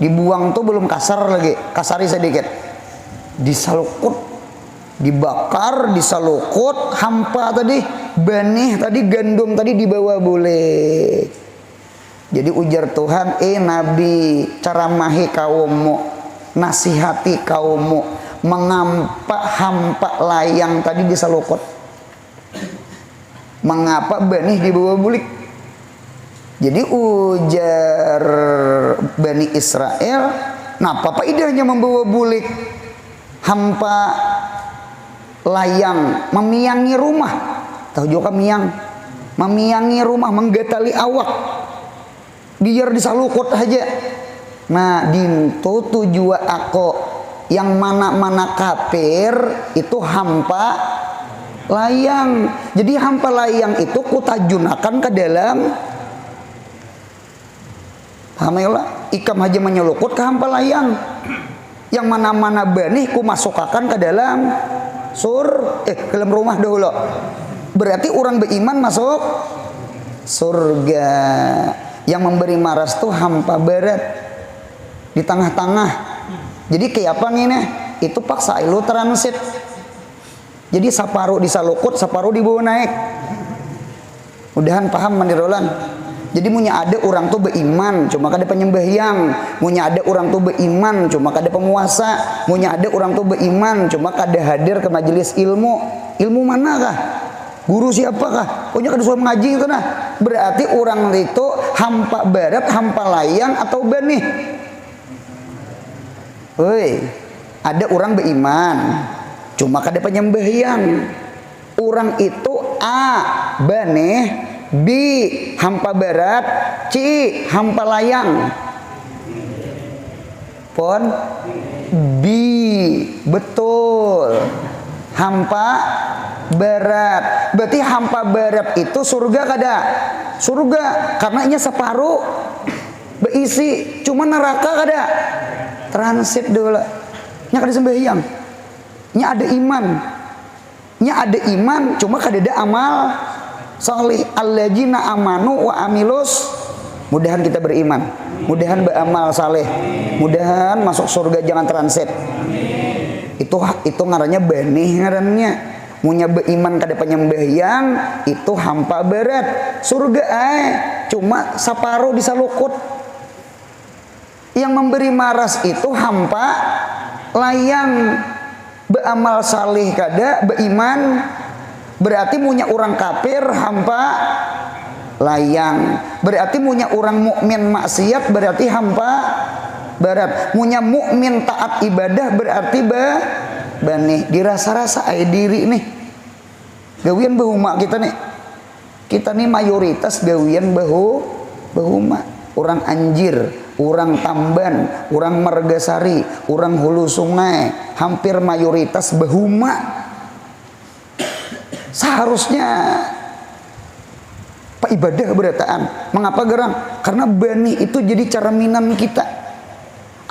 dibuang tuh belum kasar lagi, kasari sedikit. Disalukut, dibakar, disalukut, hampa tadi, benih tadi, gandum tadi dibawa boleh. Jadi ujar Tuhan, Nabi, caramahi kaummu, nasihati kaummu, mengapa hampa layang tadi disalukut, mengapa benih dibawa bulik. Jadi ujar Bani Israel, napa faedahnya membawa bulik hampa layang, memiangi rumah. Tahu juga memiangi rumah, menggetali awak, biar disalukut aja. Nah dintu tujuan aku yang mana-mana kafir itu hampa layang. Jadi hampa layang itu kutajunakan ke dalam, paham ya lah? Ikam aja menyelukut ke hampa layang. Yang mana-mana benih ku masukkan ke dalam ke dalam rumah dahulu. Berarti orang beriman masuk surga. Yang memberi maras tuh hampa barat di tengah-tengah. Jadi kayak apa nih? Itu paksa ilu transit. Jadi separuh disalukut, separuh dibawa naik. Mudahan paham mandirolan. Jadi munya ada orang tuh beriman, cuma kada penyembahyang. Munya ada orang tuh beriman, cuma kada penguasa. Munya ada orang tuh beriman, cuma kada hadir ke majelis ilmu. Ilmu mana kah? Guru siapakah? Pokoknya kada suruh mengaji itu nah. Berarti orang itu hampa barat, hampa layang atau benih. Woi, ada orang beriman, cuma kada penyembahyang. Orang itu benih, B hampa barat, C hampa layang. Pon B betul. Hampa barat. Berarti hampa barat itu surga kada? Surga, karena inya separuh berisi. Cuma neraka kada? transit dulu nya kada sembahyang nya ada iman cuma kada ada amal salih. Alladzina amanu wa amilus, mudahan kita beriman, mudahan beramal saleh, mudahan masuk surga jangan transit. Itu ngarannya benih ngarannya. Munya beriman kada penyembahyang itu hampa berat. Surga cuma saparuh bisa lukut. Yang memberi maras itu hampa layang. Beramal salih kada, beriman berarti munya orang kafir hampa layang. Berarti munya orang mukmin maksiat berarti hampa berat. Munya mukmin taat ibadah berarti banih. Dirasa-rasa diri nih. Gawian bahuma kita nih. Kita nih mayoritas gawian bahuma. Orang Anjir, orang Tamban, orang Margasari, orang Hulu Sungai, hampir mayoritas bahuma. Seharusnya pak ibadah berataan. Mengapa gerang? Karena bani itu jadi cerminan kita.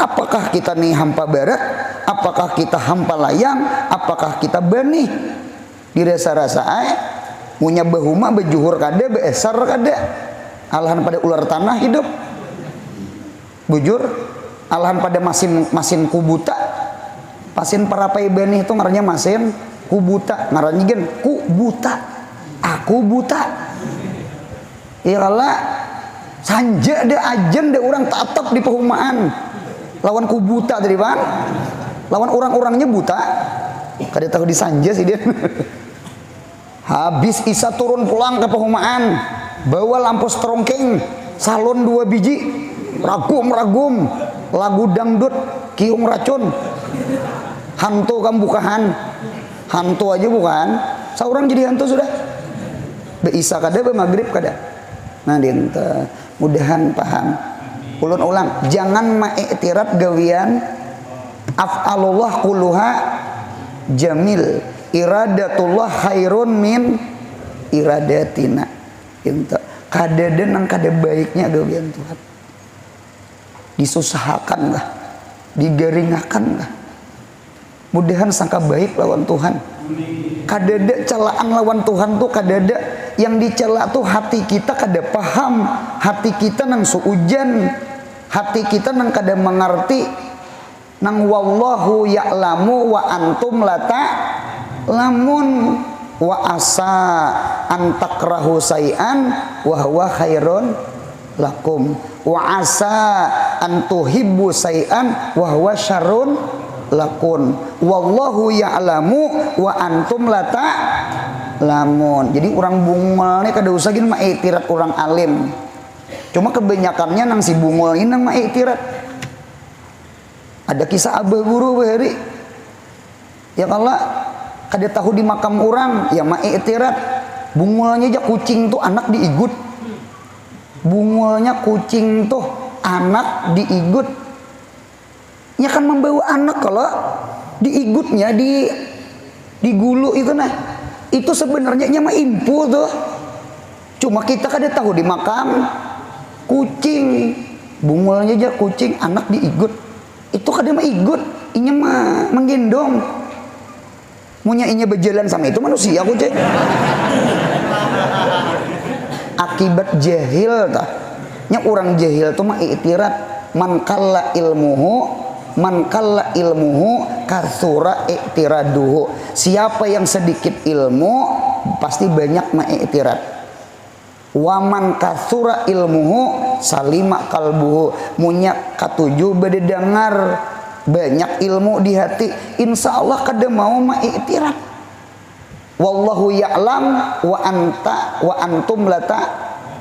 Apakah kita nih hampa barat? Apakah kita hampa layang? Apakah kita bani? Dirasa-rasa munya bahuma bejuhur kada, beesar kada. Alahan pada ular tanah hidup bujur, alahan pada masin kubuta. Pasin parapai benih itu ngarannya masin kubuta, ngarannya gen kubuta, aku buta. Ya kala sanja ada ajen ada orang tatap di perumahan lawan kubuta tadi bang, lawan orang-orangnya buta. Kada tahu di sanja sih dia. Habis Isa turun pulang ke perumahan, bawa lampu strongking, salon 2 biji, ragum lagu dangdut, kiung racun, hantu kan bukan, hantu aja bukan, seorang jadi hantu sudah. Be Isa kada, be maghrib kada. Nah dinta, mudahan paham. Ulun ulang, jangan ma'iktirat gawian af'alullah kulluha jamil, iradatullah khairun min iradatina. Inta kada nang kada baiknya gawian Tuhan. Disusahakan lah, digaringakan lah. Mudahan sangka baik lawan Tuhan. Kada ada celaan lawan Tuhan tuh kada ada. Yang dicela tuh hati kita kada paham, hati kita nang suujan, hati kita nang kada mengerti. Nang wallahu ya'lamu wa antum lata lamun wa asa antakrahu say'an wa huwa khairun lakum wa asa antuhibbu say'an wa huwa syarrun lakun wallahu ya'lamu wa antum lata lamun. Jadi orang bungul ini kada usah gini ma'iktirat orang alim, cuma kebanyakannya nang si bungul ini nang ma'iktirat. Ada kisah abah guru bahari ya kala kada tahu di makam orang ya ma'iktirat. Bungulnya aja kucing tuh anak diigut, bungulnya kucing tuh anak diigut. Ya kan membawa anak kalau diigutnya di gulu itu nah, itu sebenarnya mah impu tuh. Cuma kita kada tahu di makam kucing, bungulnya aja kucing anak diigut. Itu kada mah igut, inya mah menggendong. Munya inya berjalan sama itu manusia aku cek. Akibat jahil tah. Nya orang jahil tuh mah iktirat man kalla ilmuhu katsura iktiraduhu. Siapa yang sedikit ilmu pasti banyak mengiktirat. Waman katsura ilmuhu salima kalbuhu. Munya katujuh bedengar banyak ilmu di hati, insya Allah kada mau mengiktirat. Wallahu ya'lam wa antum lata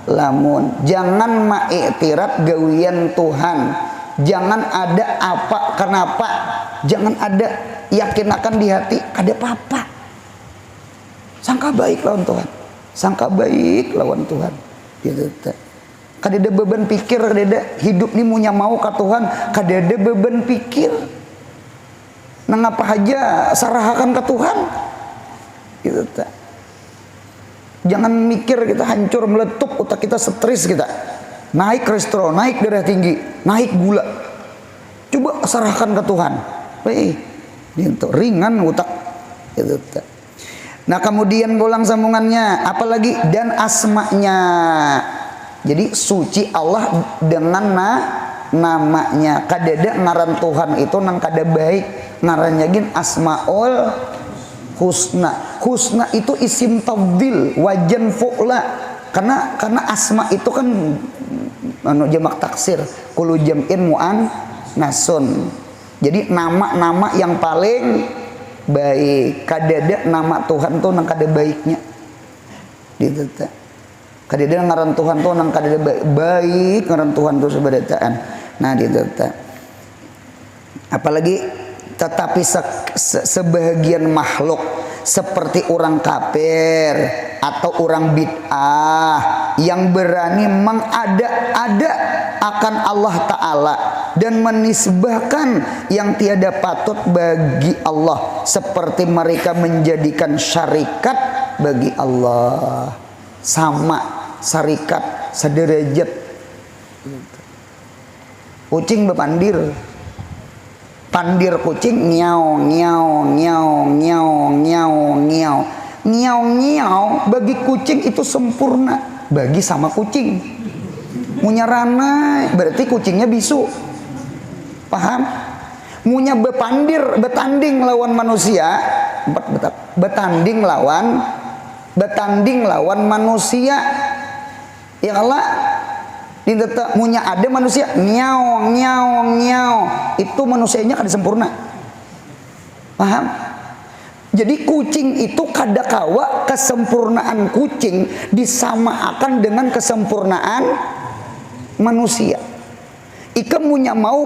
lamun. Jangan mengiktirat gawian Tuhan. Jangan ada apa kenapa, jangan ada yakin akan di hati kada apa-apa. Sangka baik lawan Tuhan, sangka baik lawan Tuhan gitu. Kada ada beban pikir, kada ada hidup ni munya mau ka Tuhan, kada ada beban pikir nang apa aja sarahakan ke Tuhan gitu. Jangan mikir kita hancur meletup, otak kita stres kita, naik kolesterol, naik darah tinggi, naik gula. Coba serahkan ke Tuhan. Itu ringan utak gitu. Nah kemudian pulang sambungannya apalagi dan asma'nya. Jadi suci Allah dengan namanya. Kadada ngaran Tuhan itu nang kada baik ngarannya gin asmaul husna. Husna itu isim tafdil wajan fu'la. Karena asma itu kan jamak taksir kulu jam'in mu'an nasun. Jadi nama-nama yang paling baik. Kadada nama Tuhan tuh nang kada baiknya. Gitu ta. Kadada ngaran Tuhan tuh nang kada baik ngaran Tuhan tuh sebadataan. Nah gitu ta. Apalagi tetapi sebahagian makhluk seperti orang kafir atau orang bid'ah yang berani mengada-ada akan Allah Ta'ala dan menisbahkan yang tiada patut bagi Allah, seperti mereka menjadikan syarikat bagi Allah. Sama syarikat sederajat. Kucing bepandir, pandir kucing nyaw nyaw nyaw nyaw nyaw nyaw nyaw nyaw. Bagi kucing itu sempurna, bagi sama kucing. Munya rana berarti kucingnya bisu, paham? Munya bepandir betanding lawan manusia, betanding lawan manusia. Ya Allah, didetak munya ada manusia nyaw nyaw nyaw, itu manusianya kan sempurna, paham? Jadi kucing itu kadakawa kesempurnaan kucing disamakan dengan kesempurnaan manusia. Ikam munya mau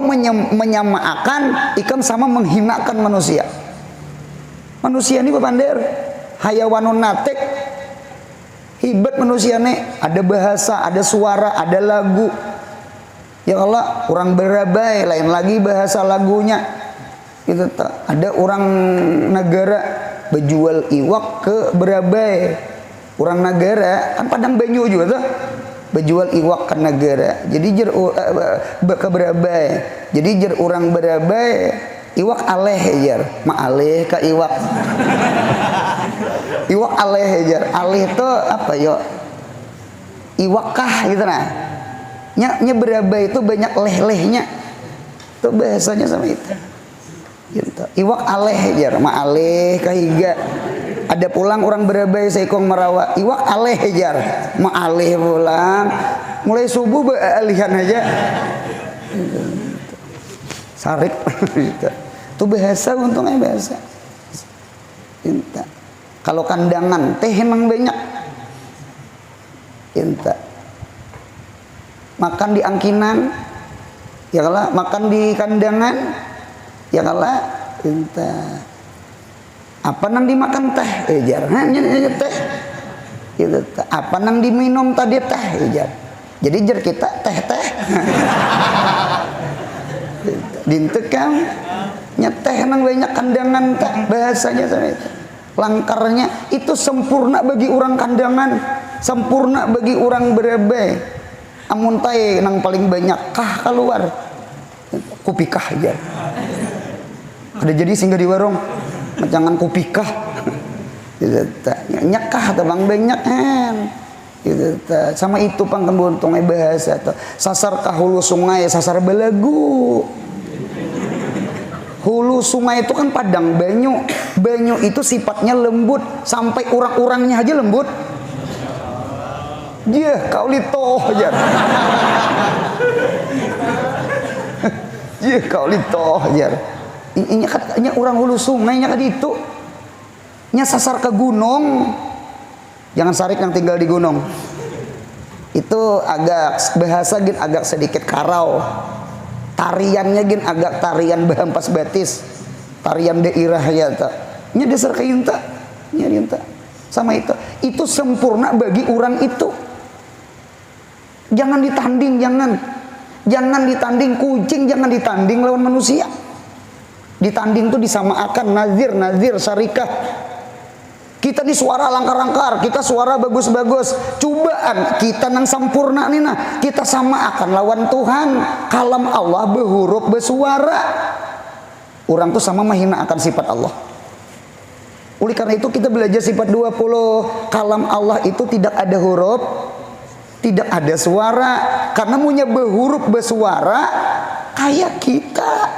menyamakan, ikam sama menghinakan manusia. Manusia ini bepandir hayawanun natik. Hibat manusia nih, ada bahasa, ada suara, ada lagu. Ya Allah, orang berabai, lain lagi bahasa lagunya. Gitu tak. Ada orang negara berjual iwak ke berabai. Orang negara kan Padang Banyu juga tuh. Berjual iwak ke negara. Jadi jer ke berabai. Jadi jer orang berabai iwak aleh jer. Ma aleh ke iwak. Iwak aleh aja. Aleh itu apa yo? Iwakah gitu nah. Nya berabai itu banyak leh-lehnya. Itu bahasanya sama itu. Gitu. Iwak aleh aja. Ma aleh kahiga. Ada pulang orang berabai seikong merawa. Iwak aleh aja. Ma aleh pulang. Mulai subuh beralihan aja. Gitu. Sarik. Gitu. Itu bahasa, untungnya bahasa. Gitu. Kalau kandangan teh emang banyak. Inta. Makan di angkinan, ya kalah. Makan di kandangan, ya kalah. Inta. Apa nang dimakan teh? Jarang teh. Gitu. Apa nang diminum tadi teh? Jar. Jadi jar kita teh. Dintekam nyeteh nang banyak kandangan teh, bahasanya sama itu. Langkarnya itu sempurna bagi orang kandangan, sempurna bagi orang berabai. Amun tae nang paling banyak kah keluar, kupikah aja. Ada jadi singgah di warung, jangan kupikah. Nyekah atau bang banyak kan. Sama itu pangkembuntung bahasa tuh. Sasar ka hulu sungai, sasar belagu. Hulu sungai itu kan padang banyu. Banyu itu sifatnya lembut, sampai urang-urangnya aja lembut. Jah, kau litoh aja. Jah, kau litoh aja. Ini orang hulu sungainya kan itu. Nya sasar ke gunung. Jangan sarik yang tinggal di gunung. Itu agak bahasa gitu, agak sedikit karau. Tariannya gin agak tarian bahempas batis, tarian daerah ya tak. Nya dasar kainta, nya dinta. Sama itu sempurna bagi orang itu. Jangan ditanding, jangan ditanding kucing, jangan ditanding lawan manusia. Ditanding tuh disamakan nazir syarikah. Kita di suara langkar-langkar, kita suara bagus-bagus. Cobaan kita nang sempurna nih nah, kita sama akan lawan Tuhan. Kalam Allah berhuruf bersuara. Orang tuh sama menghina akan sifat Allah. Oleh karena itu kita belajar sifat 20. Kalam Allah itu tidak ada huruf, tidak ada suara. Karena punya berhuruf bersuara kayak kita.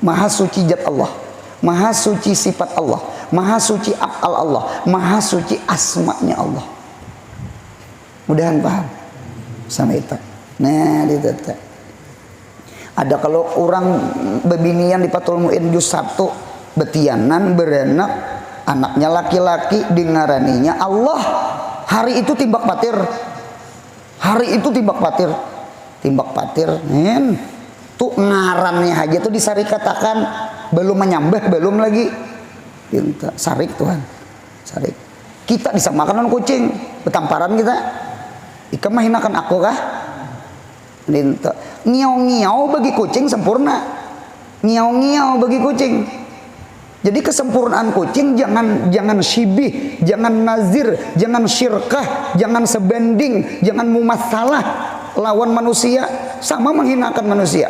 Maha suci zat Allah, maha suci sifat Allah, maha suci af'al Allah, maha suci asma'nya Allah. Mudahan paham sama itu. Nah, itu. Ada kalau orang bebinian di Fathul Mu'in juz 1, betianan berenak, anaknya laki-laki, dengaraninya Allah. Hari itu timbak patir. Hari itu timbak patir. Timbak patir. Tuh ngarannya aja tuh disari katakan belum menyambah, belum lagi. Sarik Tuhan. Sarik. Kita disamakan dengan kucing, betamparan kita. Ika mahinakan aku kah? Ngiau-ngiau bagi kucing sempurna. Ngiau-ngiau bagi kucing. Jadi kesempurnaan kucing jangan syibih, jangan nazir, jangan syirkah, jangan sebanding, jangan mumatsalah lawan manusia, sama menghinakan manusia.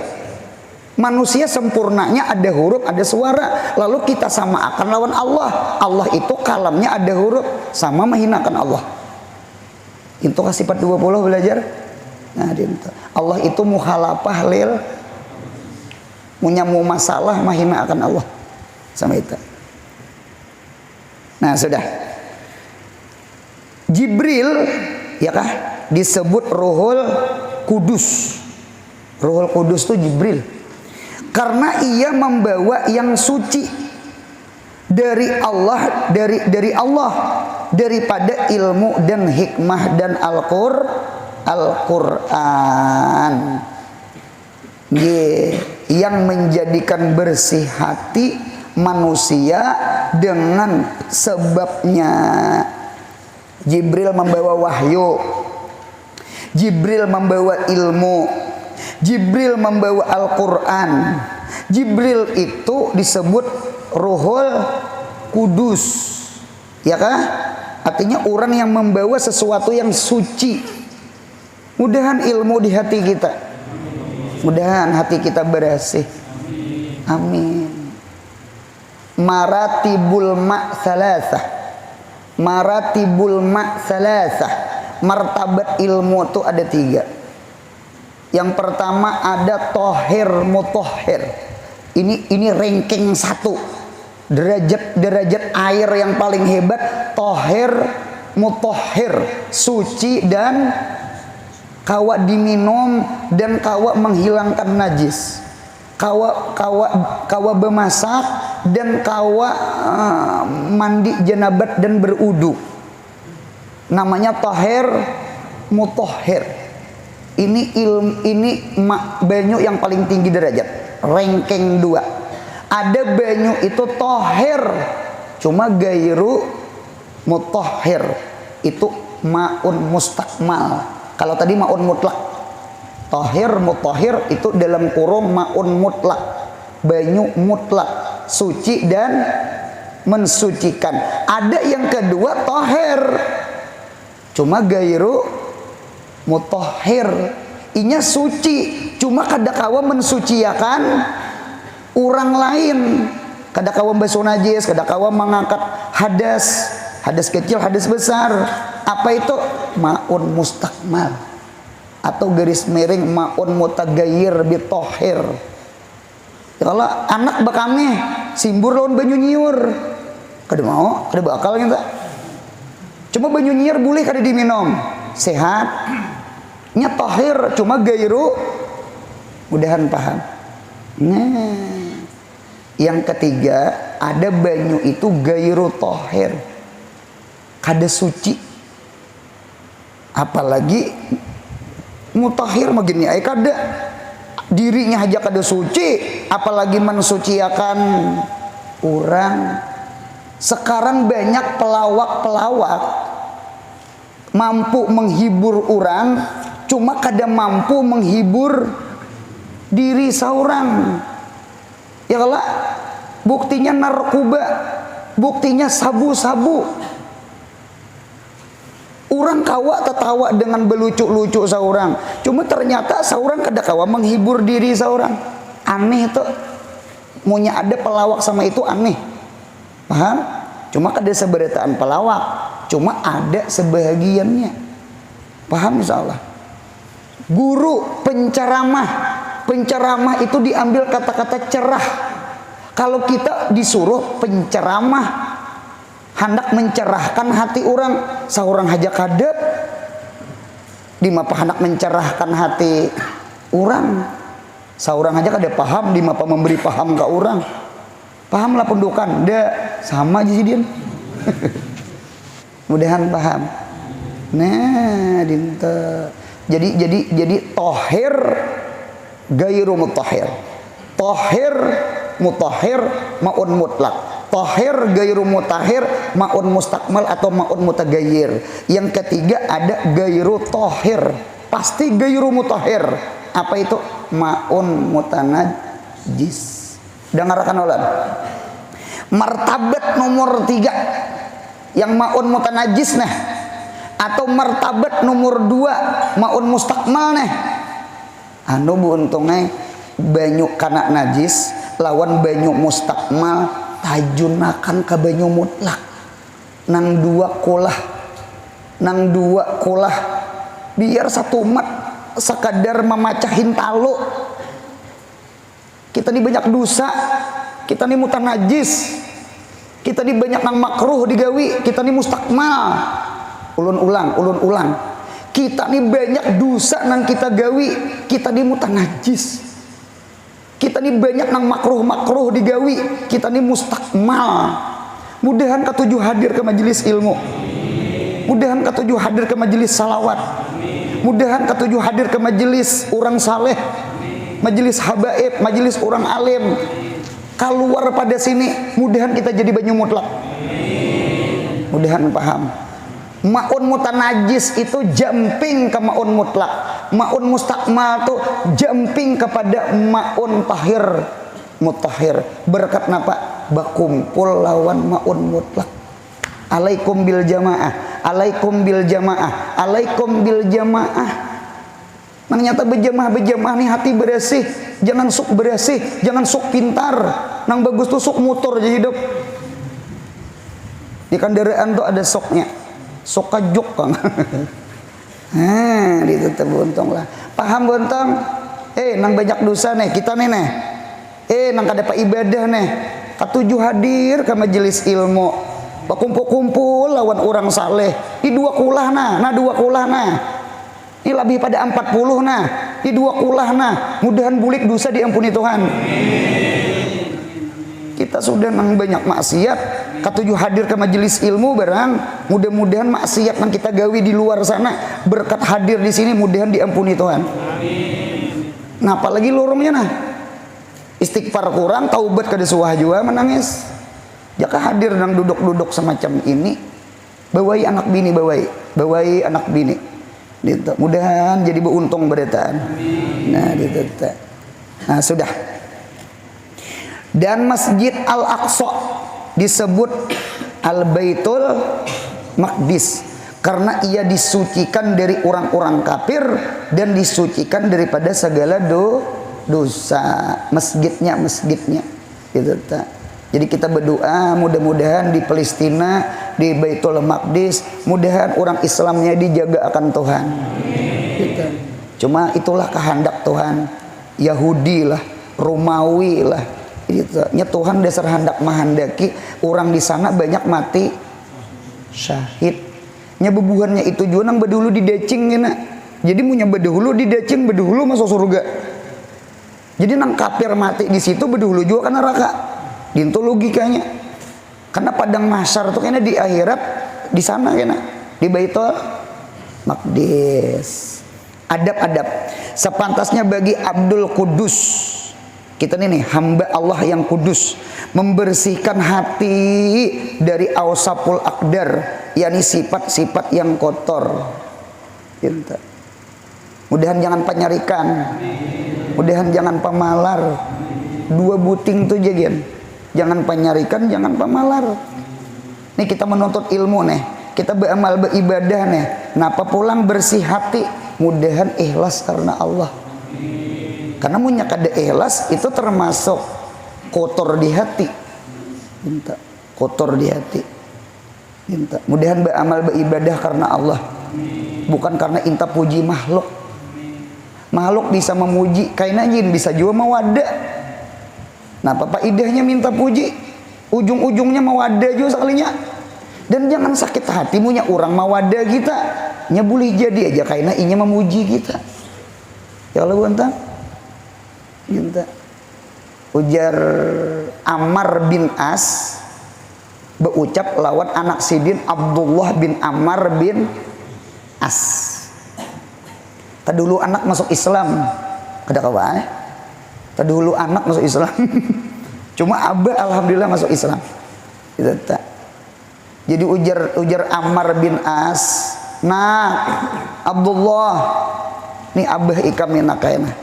Manusia sempurnanya ada huruf, ada suara, lalu kita sama akan lawan Allah. Allah itu kalamnya ada huruf, sama menghinakan Allah. Itu sifat 20 belajar. Nah, Allah itu mukhalafah lil, punya masalah menghina akan Allah. Sama itu. Nah, sudah. Jibril ya kah disebut Ruhul Kudus. Ruhul Kudus itu Jibril. Karena ia membawa yang suci dari Allah, dari Allah, daripada ilmu dan hikmah dan Al-Qur'an. Yang menjadikan bersih hati manusia dengan sebabnya. Jibril membawa wahyu, Jibril membawa ilmu, Jibril membawa Al-Quran. Jibril itu disebut Ruhul Kudus, ya kah? Artinya orang yang membawa sesuatu yang suci. Mudahan ilmu di hati kita, mudahan hati kita bersih. Amin. Maratibul ma' salasah. Maratibul ma' salasah. Martabat ilmu itu ada 3. Yang pertama ada tohir mutohir. Ini ranking 1. Derajat air yang paling hebat tohir mutohir, suci dan kawa diminum dan kawa menghilangkan najis. Kawa bemasak dan kawa mandi janabat dan berudu. Namanya tahir mutohir. Ini banyu yang paling tinggi derajat, ranking 2. Ada banyu itu tahir, cuma gairu mutohir itu maun mustakmal. Kalau tadi maun mutlak, tahir mutohir itu dalam kurung maun mutlak, banyu mutlak, suci dan mensucikan. Ada yang kedua tahir, cuma gairu mutohir, inya suci, cuma kadakawa mensuciakan orang lain. Kadakawa basuh najis, kadakawa mengangkat hadas kecil, hadas besar. Apa itu? Maun mustakmal atau garis miring maun mutagayir bitohir. Kalau anak bakame simbur lawan banyu nyiur, kada mau, kada bakal kita. Cuma banyu nyiur boleh kada diminum, sehat. Nya tahir, cuma gairu. Mudahan paham. Nah, yang ketiga ada banyu itu gairu tahir, kada suci. Apalagi mutahhir begini ay kada, dirinya aja kada suci, apalagi mensuciakan orang. Sekarang banyak pelawak-pelawak mampu menghibur orang, cuma kada mampu menghibur diri seorang. Ya kalau buktinya narkoba Buktinya sabu-sabu. Orang kawa tertawa dengan belucu-lucu seorang. Cuma ternyata seorang kada kawa menghibur diri seorang. Aneh tuh. Munya ada pelawak sama itu aneh. Paham? Cuma kada seberataan pelawak. Cuma ada sebahagiannya. Paham insyaallah? Guru penceramah. Penceramah itu diambil kata-kata cerah. Kalau kita disuruh penceramah, hendak mencerahkan hati orang, seorang haja kadep di mapa hendak mencerahkan hati orang, seorang aja kada paham di mapa memberi paham ke orang. Paham lah pendukan, dah sama aja jadian. Mudahan paham. Nah, dinta. Jadi tohir gairu mutahhir. Tohir mutahhir maun mutlak. Tohir gairu mutahhir maun mustakmal atau maun mutagayyir. Yang ketiga ada gairu tohir, pasti gairu mutahhir. Apa itu? Maun mutanajis. Dengarkan ulang. Martabat nomor 3 yang maun mutanajis nah, atau martabat nomor 2 maun mustakmal nah. Anu buuntungnya banyu kana najis lawan banyu mustakmal tajunakan ke banyu mutlak. Nang dua kulah biar satu umat sekadar memacahin talo. Kita ini banyak dosa, kita ini mutanajis, kita ini banyak nang makruh digawi, kita ini mustakmal. Ulun ulang. Kita ini banyak dosa nang kita gawi, kita ini mutanajis. Kita ini banyak nang makruh digawi, kita ini mustakmal. Mudahan ketujuh hadir ke majelis ilmu. Mudahan ketujuh hadir ke majelis salawat. Mudahan ketujuh hadir ke majelis orang saleh, majelis habaib, majelis orang alim. Keluar pada sini, mudahan kita jadi banyu mutlak. Mudahan paham. Maun mutanajis itu jumping ke maun mutlak. Maun mustakmal itu jumping kepada maun tahir mutahhir. Berkat napa? Bakumpul lawan maun mutlak. Alaikum bil jamaah, alaikum bil jamaah, alaikum bil jamaah. Ternyata berjamaah nih hati bersih. Jangan sok bersih, jangan sok pintar. Nang bagus tuh sok motor aja hidup. Di kendaraan tuh ada soknya. Sok kajok kang. Itu terbuntung lah. Paham buntong? Nang banyak dosa nih kita nih. Nang kada pa ibadah nih. Ketujuh hadir ke majelis ilmu. Kumpul-kumpul lawan orang saleh. Di dua kulah nah. Ini lebih pada 40 nah. Di dua kulah nah. Mudahan bulik dosa diampuni Tuhan. Kita sudah nang banyak maksiat, ketujuh hadir ke majelis ilmu barang, mudah-mudahan maksiat yang kita gawi di luar sana berkat hadir di sini mudahan diampuni Tuhan. Nah, apalagi lorongnya nah. Istighfar kurang, taubat kada suah jua menangis. Jaka hadir nang duduk-duduk semacam ini, bawai anak bini bawai anak bini. Gitu. Mudahan jadi beruntung berataan. Nah, gitu. Nah, sudah. Dan Masjid Al-Aqsa disebut Al-Baitul Maqdis karena ia disucikan dari orang-orang kafir dan disucikan daripada segala dosa. Masjidnya gitu. Jadi kita berdoa mudah-mudahan di Palestina, di Baitul Maqdis, mudahan orang Islamnya dijaga akan Tuhan. Gitu. Cuma itulah kehendak Tuhan. Yahudi lah, Romawi lah. Gitu. Nya Tuhan dasar hendak mahandaki orang di sana banyak mati syahid. Nya bebuhannya itu juga nang bedulu di decing gina. Jadi punya bedulu di decing bedulu masuk surga. Jadi nang kafir mati di situ bedulu juga kan neraka. Dintu logikanya. Karena padang mahsyar itu kayaknya di akhirat di sana kayaknya di Baitul Maqdis. Adab-adab sepantasnya bagi Abdul Qudus. Kita ini hamba Allah yang kudus, membersihkan hati dari awsaful aqdar, yakni sifat-sifat yang kotor. Mudahan jangan penyarikan, mudahan jangan pemalar. Dua buting tuh jagian. Jangan penyarikan, jangan pemalar. Nih kita menuntut ilmu nih, kita beramal beribadah nih. Napa pulang bersih hati, mudahan ikhlas karena Allah. Karena munya kada ikhlas itu termasuk kotor di hati. Minta kotor di hati. Minta mudahan beramal beribadah karena Allah, bukan karena inta puji makhluk. Makhluk bisa memuji, kaina jin bisa juga mawada. Nah, apa idahnya minta puji? Ujung-ujungnya mawada juga sekalinya. Dan jangan sakit hati munya orang mawada kita. Nya boleh jadi aja kaina inya memuji kita. Ya Allah buantang. Minta. Ujar Ammar bin As berucap lawan anak sidin Abdullah bin Ammar bin As. Tadi dulu anak masuk Islam, kada kawan. Tadi dulu anak masuk Islam. Cuma abah alhamdulillah masuk Islam. Gitu tak. Jadi ujar Ammar bin As, "Nak, Abdullah, nih abah ikam nak kayaknya.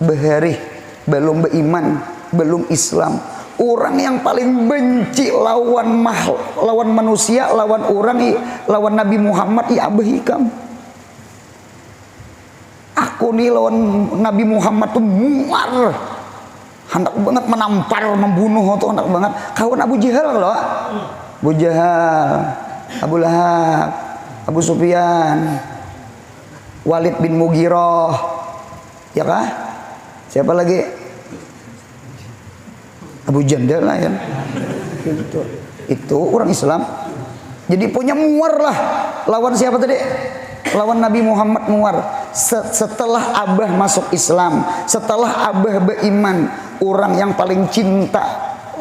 Behari belum beriman, belum Islam. Orang yang paling benci lawan lawan manusia, lawan orang, lawan Nabi Muhammad, abah ikam. Aku nih lawan Nabi Muhammad tuh muar, hendak banget menampar, membunuh tuh hendak banget. Kawan Abu Jahal loh, Abu Jahal, Abu Lahab, Abu Sufyan, Walid bin Mughirah, ya kah? Siapa lagi? Abu Jandal lah ya. Itu orang Islam. Jadi punya muar lah. Lawan siapa tadi? Lawan Nabi Muhammad muar. Setelah abah masuk Islam, setelah abah beriman, orang yang paling cinta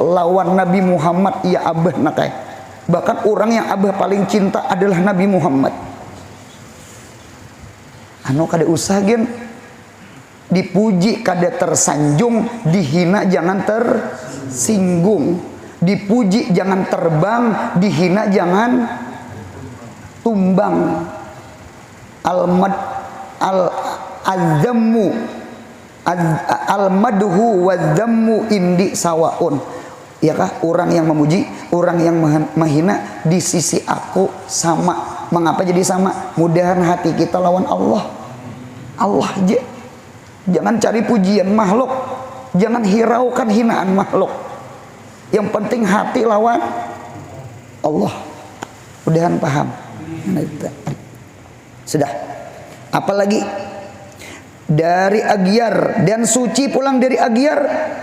lawan Nabi Muhammad ya abah nakai. Bahkan orang yang abah paling cinta adalah Nabi Muhammad. Anu kada usah gen dipuji kada tersanjung, dihina jangan tersinggung, dipuji jangan terbang, dihina jangan tumbang. Al-madhu wadzammu indi sawaun. Ya kah? Orang yang memuji, orang yang menghina di sisi aku sama. Mengapa jadi sama? Mudahan hati kita lawan Allah. Allah aja. Jangan cari pujian makhluk, jangan hiraukan hinaan makhluk. Yang penting hati lawan Allah. Mudahan paham. Sudah. Apalagi dari agyar dan suci pulang dari agyar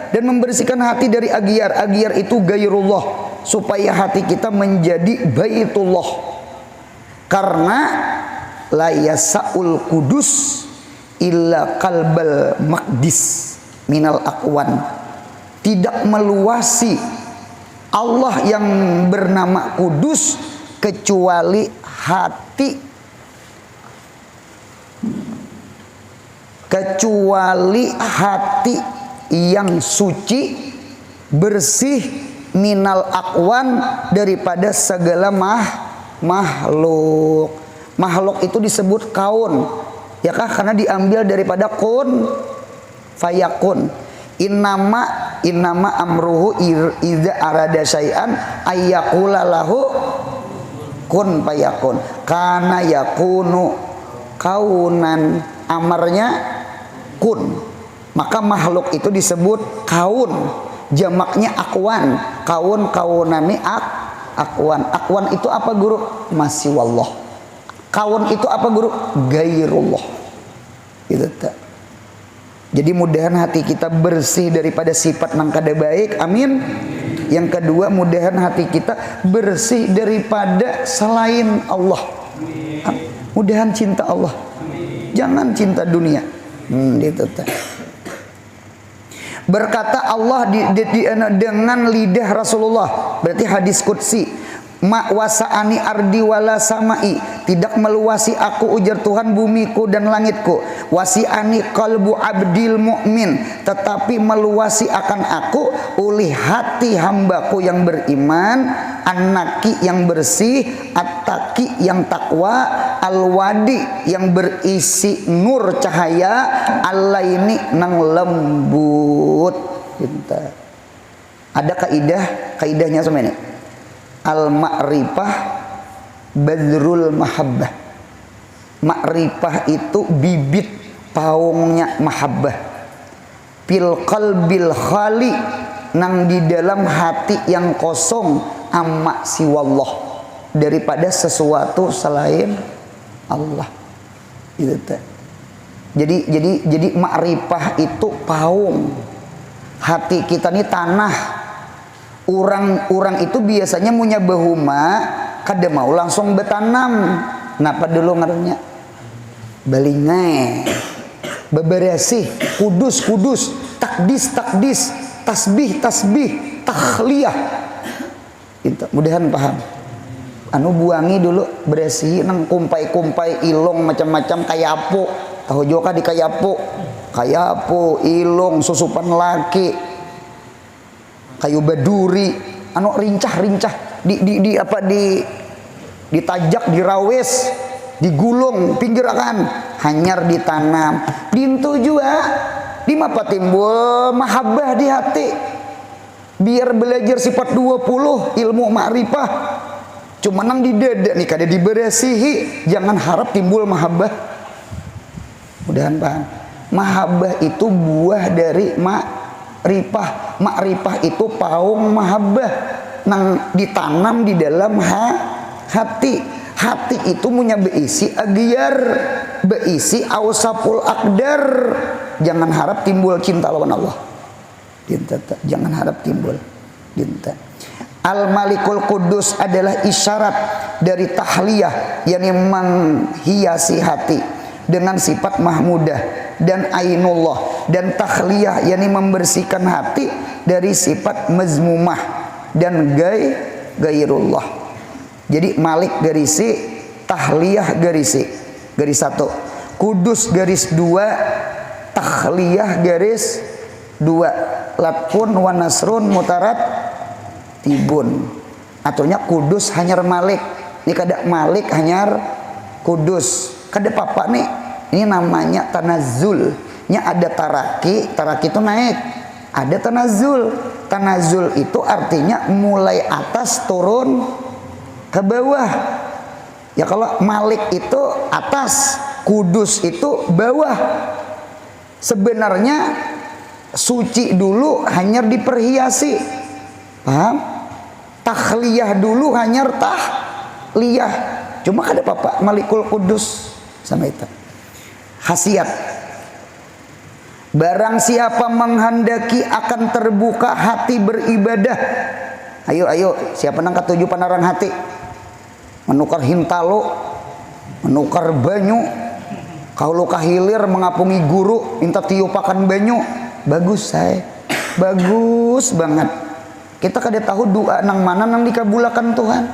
dan membersihkan hati dari agyar. Agyar itu gairullah, supaya hati kita menjadi baitullah. Karena la yasaul kudus illa qalbal maqdis minal aqwan. Tidak meluasi Allah yang bernama kudus kecuali hati, yang suci, bersih, minal aqwan, daripada segala makhluk. Makhluk itu disebut kaun, ya kah? Karena diambil daripada kun fayakun. Innama amruhu idza arada syai'an ayyaqula lahu kun fayakun. Kana yakunu kaunan, amarnya kun. Maka makhluk itu disebut kaun, jamaknya akwan. Kaunani akwan. Akwan itu apa guru? Masih wallah. Kaun itu apa guru? Gairullah. Gitu tak. Jadi mudahan hati kita bersih daripada sifat nang kada baik. Amin. Yang kedua, mudahan hati kita bersih daripada selain Allah. Mudahan cinta Allah. Jangan cinta dunia. Gitu tak. Berkata Allah dengan lidah Rasulullah, berarti hadis qudsi, ma wasa'ani ardi wala samai, tidak meluasi aku ujar Tuhan bumiku dan langitku. Wasi'ani qalbu abdil mu'min, tetapi meluasi akan aku oleh hati hambaku yang beriman, an-naqi yang bersih, at-taqi yang takwa, al-wadi yang berisi nur cahaya, al-laini nang lembut. Ada kaidahnya sama ini. Al-ma'rifah badrul mahabbah. Ma'rifah itu bibit paungnya mahabbah. Fil qalbil khali, nang di dalam hati yang kosong, amma siwallah, daripada sesuatu selain Allah. Itu teh. Jadi ma'rifah itu paung. Hati kita ini tanah. Orang itu biasanya punya bahuma kada mau langsung betanam. Napa dulu ngarannya? Balingai, beberesih, kudus, takdis, tasbih, takhliyah. Itu mudahan paham. Anu buangi dulu beresihi nang kumpai ilong macam-macam kayapo. Tahu juga di kayapo, ilong, susupan laki, kayu baduri, anu rincah, ditajak, dirawes, digulung, pinggirakan, hanyar ditanam. Dintu juga di mapa timbul mahabbah di hati. Biar belajar sifat 20 ilmu ma'rifah. Cuma nang di dada nih kada diberesihi, jangan harap timbul mahabbah. Mudahan paham. Mahabbah itu buah dari ma'rifah. Ma'rifah itu paung mahabbah nang ditanam di dalam hati. Hati itu punya beisi agyar, beisi awsaful akdar. Jangan harap timbul cinta lawan Allah. Jangan harap timbul cinta. Al-Malikul Kudus adalah isyarat dari tahliyah, yakni menghiasi hati dengan sifat mahmudah dan ainullah, dan takhliyah yakni membersihkan hati dari sifat mazmumah dan gairullah. Jadi Malik garisi, tahliyah garisi, garis 1, Kudus garis 2, takhliyah garis 2, latfun wa nasrun mutarat tibun. Aturnya Kudus hanyar Malik. Ini kada Malik hanyar Kudus. Kada papa nih. Ini namanya tanazul. Nya ada taraki itu naik. Ada tanazul. Tanazul itu artinya mulai atas turun ke bawah. Ya kalau Malik itu atas, Kudus itu bawah. Sebenarnya suci dulu hanyar diperhiasi. Paham? Takhliyah dulu hanyar tahliyah. Cuma kada apa-apa Malikul Kudus sama itu. Khasiat. Barang siapa menghendaki akan terbuka hati beribadah. Ayo, siapa nang ketujuh panarang hati? Menukar hintalo, menukar banyu. Kalau kahilir mengapungi guru, minta tiupakan banyu. Bagus saya. Bagus banget. Kita kada tahu doa nang mana nang dikabulakan Tuhan.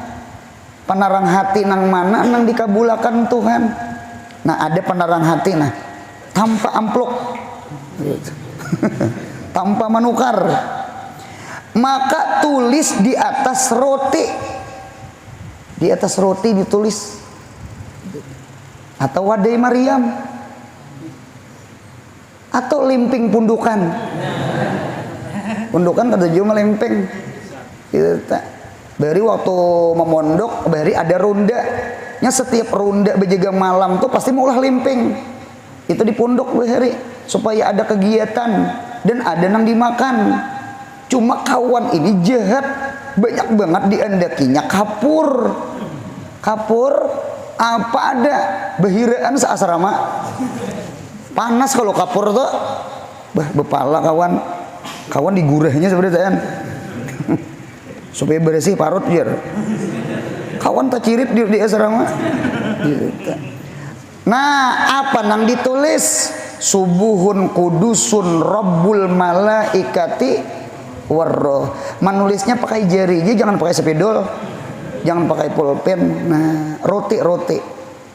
Panarang hati nang mana nang dikabulakan Tuhan. Nah, ada panarang hati nah tanpa amplop. Tanpa menukar. Maka tulis di atas roti. Di atas roti ditulis. Atau wadai Maryam. Atau limping pundukan. Pundukan kada jauh melempeng. Itu tak. Bari waktu memondok, bari ada ronda. Nya setiap ronda bejaga malam tuh pasti maulah limping. Itu di pondok bari supaya ada kegiatan dan ada nang dimakan. Cuma kawan ini jahat, banyak banget diandakinya kapur. Kapur apa ada bahiraan seasrama. Panas kalau kapur tuh. Bepala kawan digurahnya seperti itu supaya bersih parut jer. Kawan tak cirip di asrama. Nah, apa nang ditulis? Subuhun kudusun rabbul malaikati warroh. Menulisnya pakai jari, jadi jangan pakai spidol, jangan pakai pulpen. Nah, roti.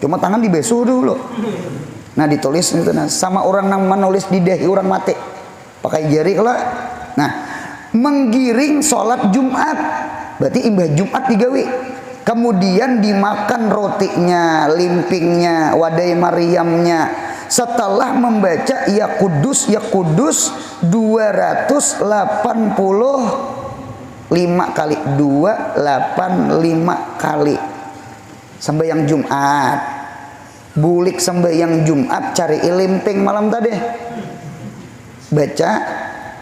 Cuma tangan dibesuh dulu. Nah, ditulis itu nah, sama orang nang menulis di dahi orang mati. Pakai jari kalau. Nah, menggiring sholat Jumat. Berarti imbah Jumat digawi. Kemudian dimakan rotinya, limpingnya, wadai Maryamnya. Setelah membaca ya Kudus 280 5 kali 2 8 5 kali sembahyang Jumat. Bulik sembahyang Jumat cari limping malam tadi. Baca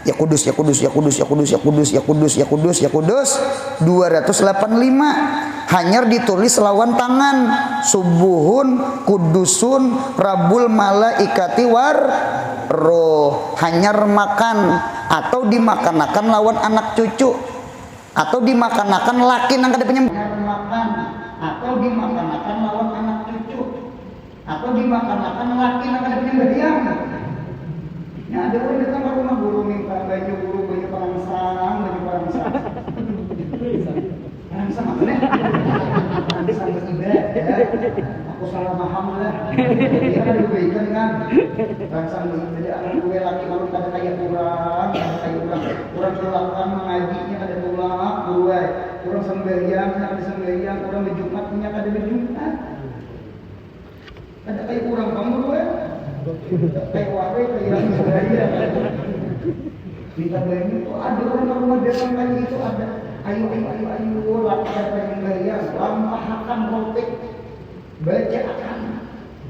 ya kudus ya kudus ya kudus ya kudus ya kudus ya kudus ya kudus ya kudus 285. Hanyar ditulis lawan tangan subuhun kudusun rabul malaikati war roh. Hanyar makan atau dimakan-makan lawan anak cucu atau dimakan-makan laki nang kada penyembah makan atau dimakan-makan lawan anak cucu atau dimakan-makan laki nang kada penyembah diam. Nah ada orang datang ke rumah guru minta baju perangsang perangsang apa nih? Perangsang beribadah. Aku salah paham lah. Dia kan diberikan kan. Perangsang beribadah anak gue laki malu kada kayak kurang kelakkan mengajinya kada tulak gue. Kurang sembahyang kada sembahyang, kurang berjumatnya kada berjumat. Ada kayak kurang kamu gue. Kayak wae kayak sembahyang. Kita bayangin itu ada orang rumah datang kayak itu ada. Ayo lakukan pengendalian, lampahkan rotik, baca akan,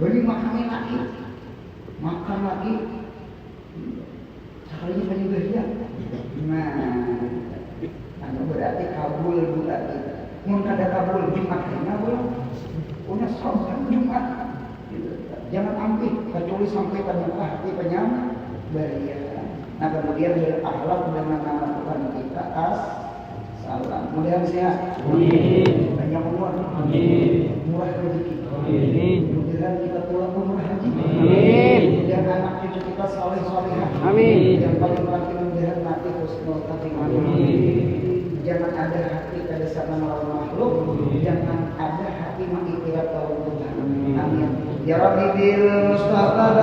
beri makan lagi, sekalinya pengendalian. Nah, berarti kabul berarti. Mun kada kabul Jumat belum, punya sholat Jumat. Jangan ambil kecuali sampai pada hati penyam berian. Nah kemudian berakhlak dengan nama Tuhan kita salam. Mudah-mudahan sehat. Amin. Banyak umur. Amin. Murah rezeki. Amin. Mudah-mudahan kita pulang umur haji. Amin. Dan anak cucu kita saleh-salehah. Amin. Yang paling penting mudah-mudahan mati husnul khatimah. Amin. Jangan ada hati pada sama lawan makhluk. Jangan ada hati mengiktiraf lawan Tuhan. Amin. Ya Rabbi bil Mustafa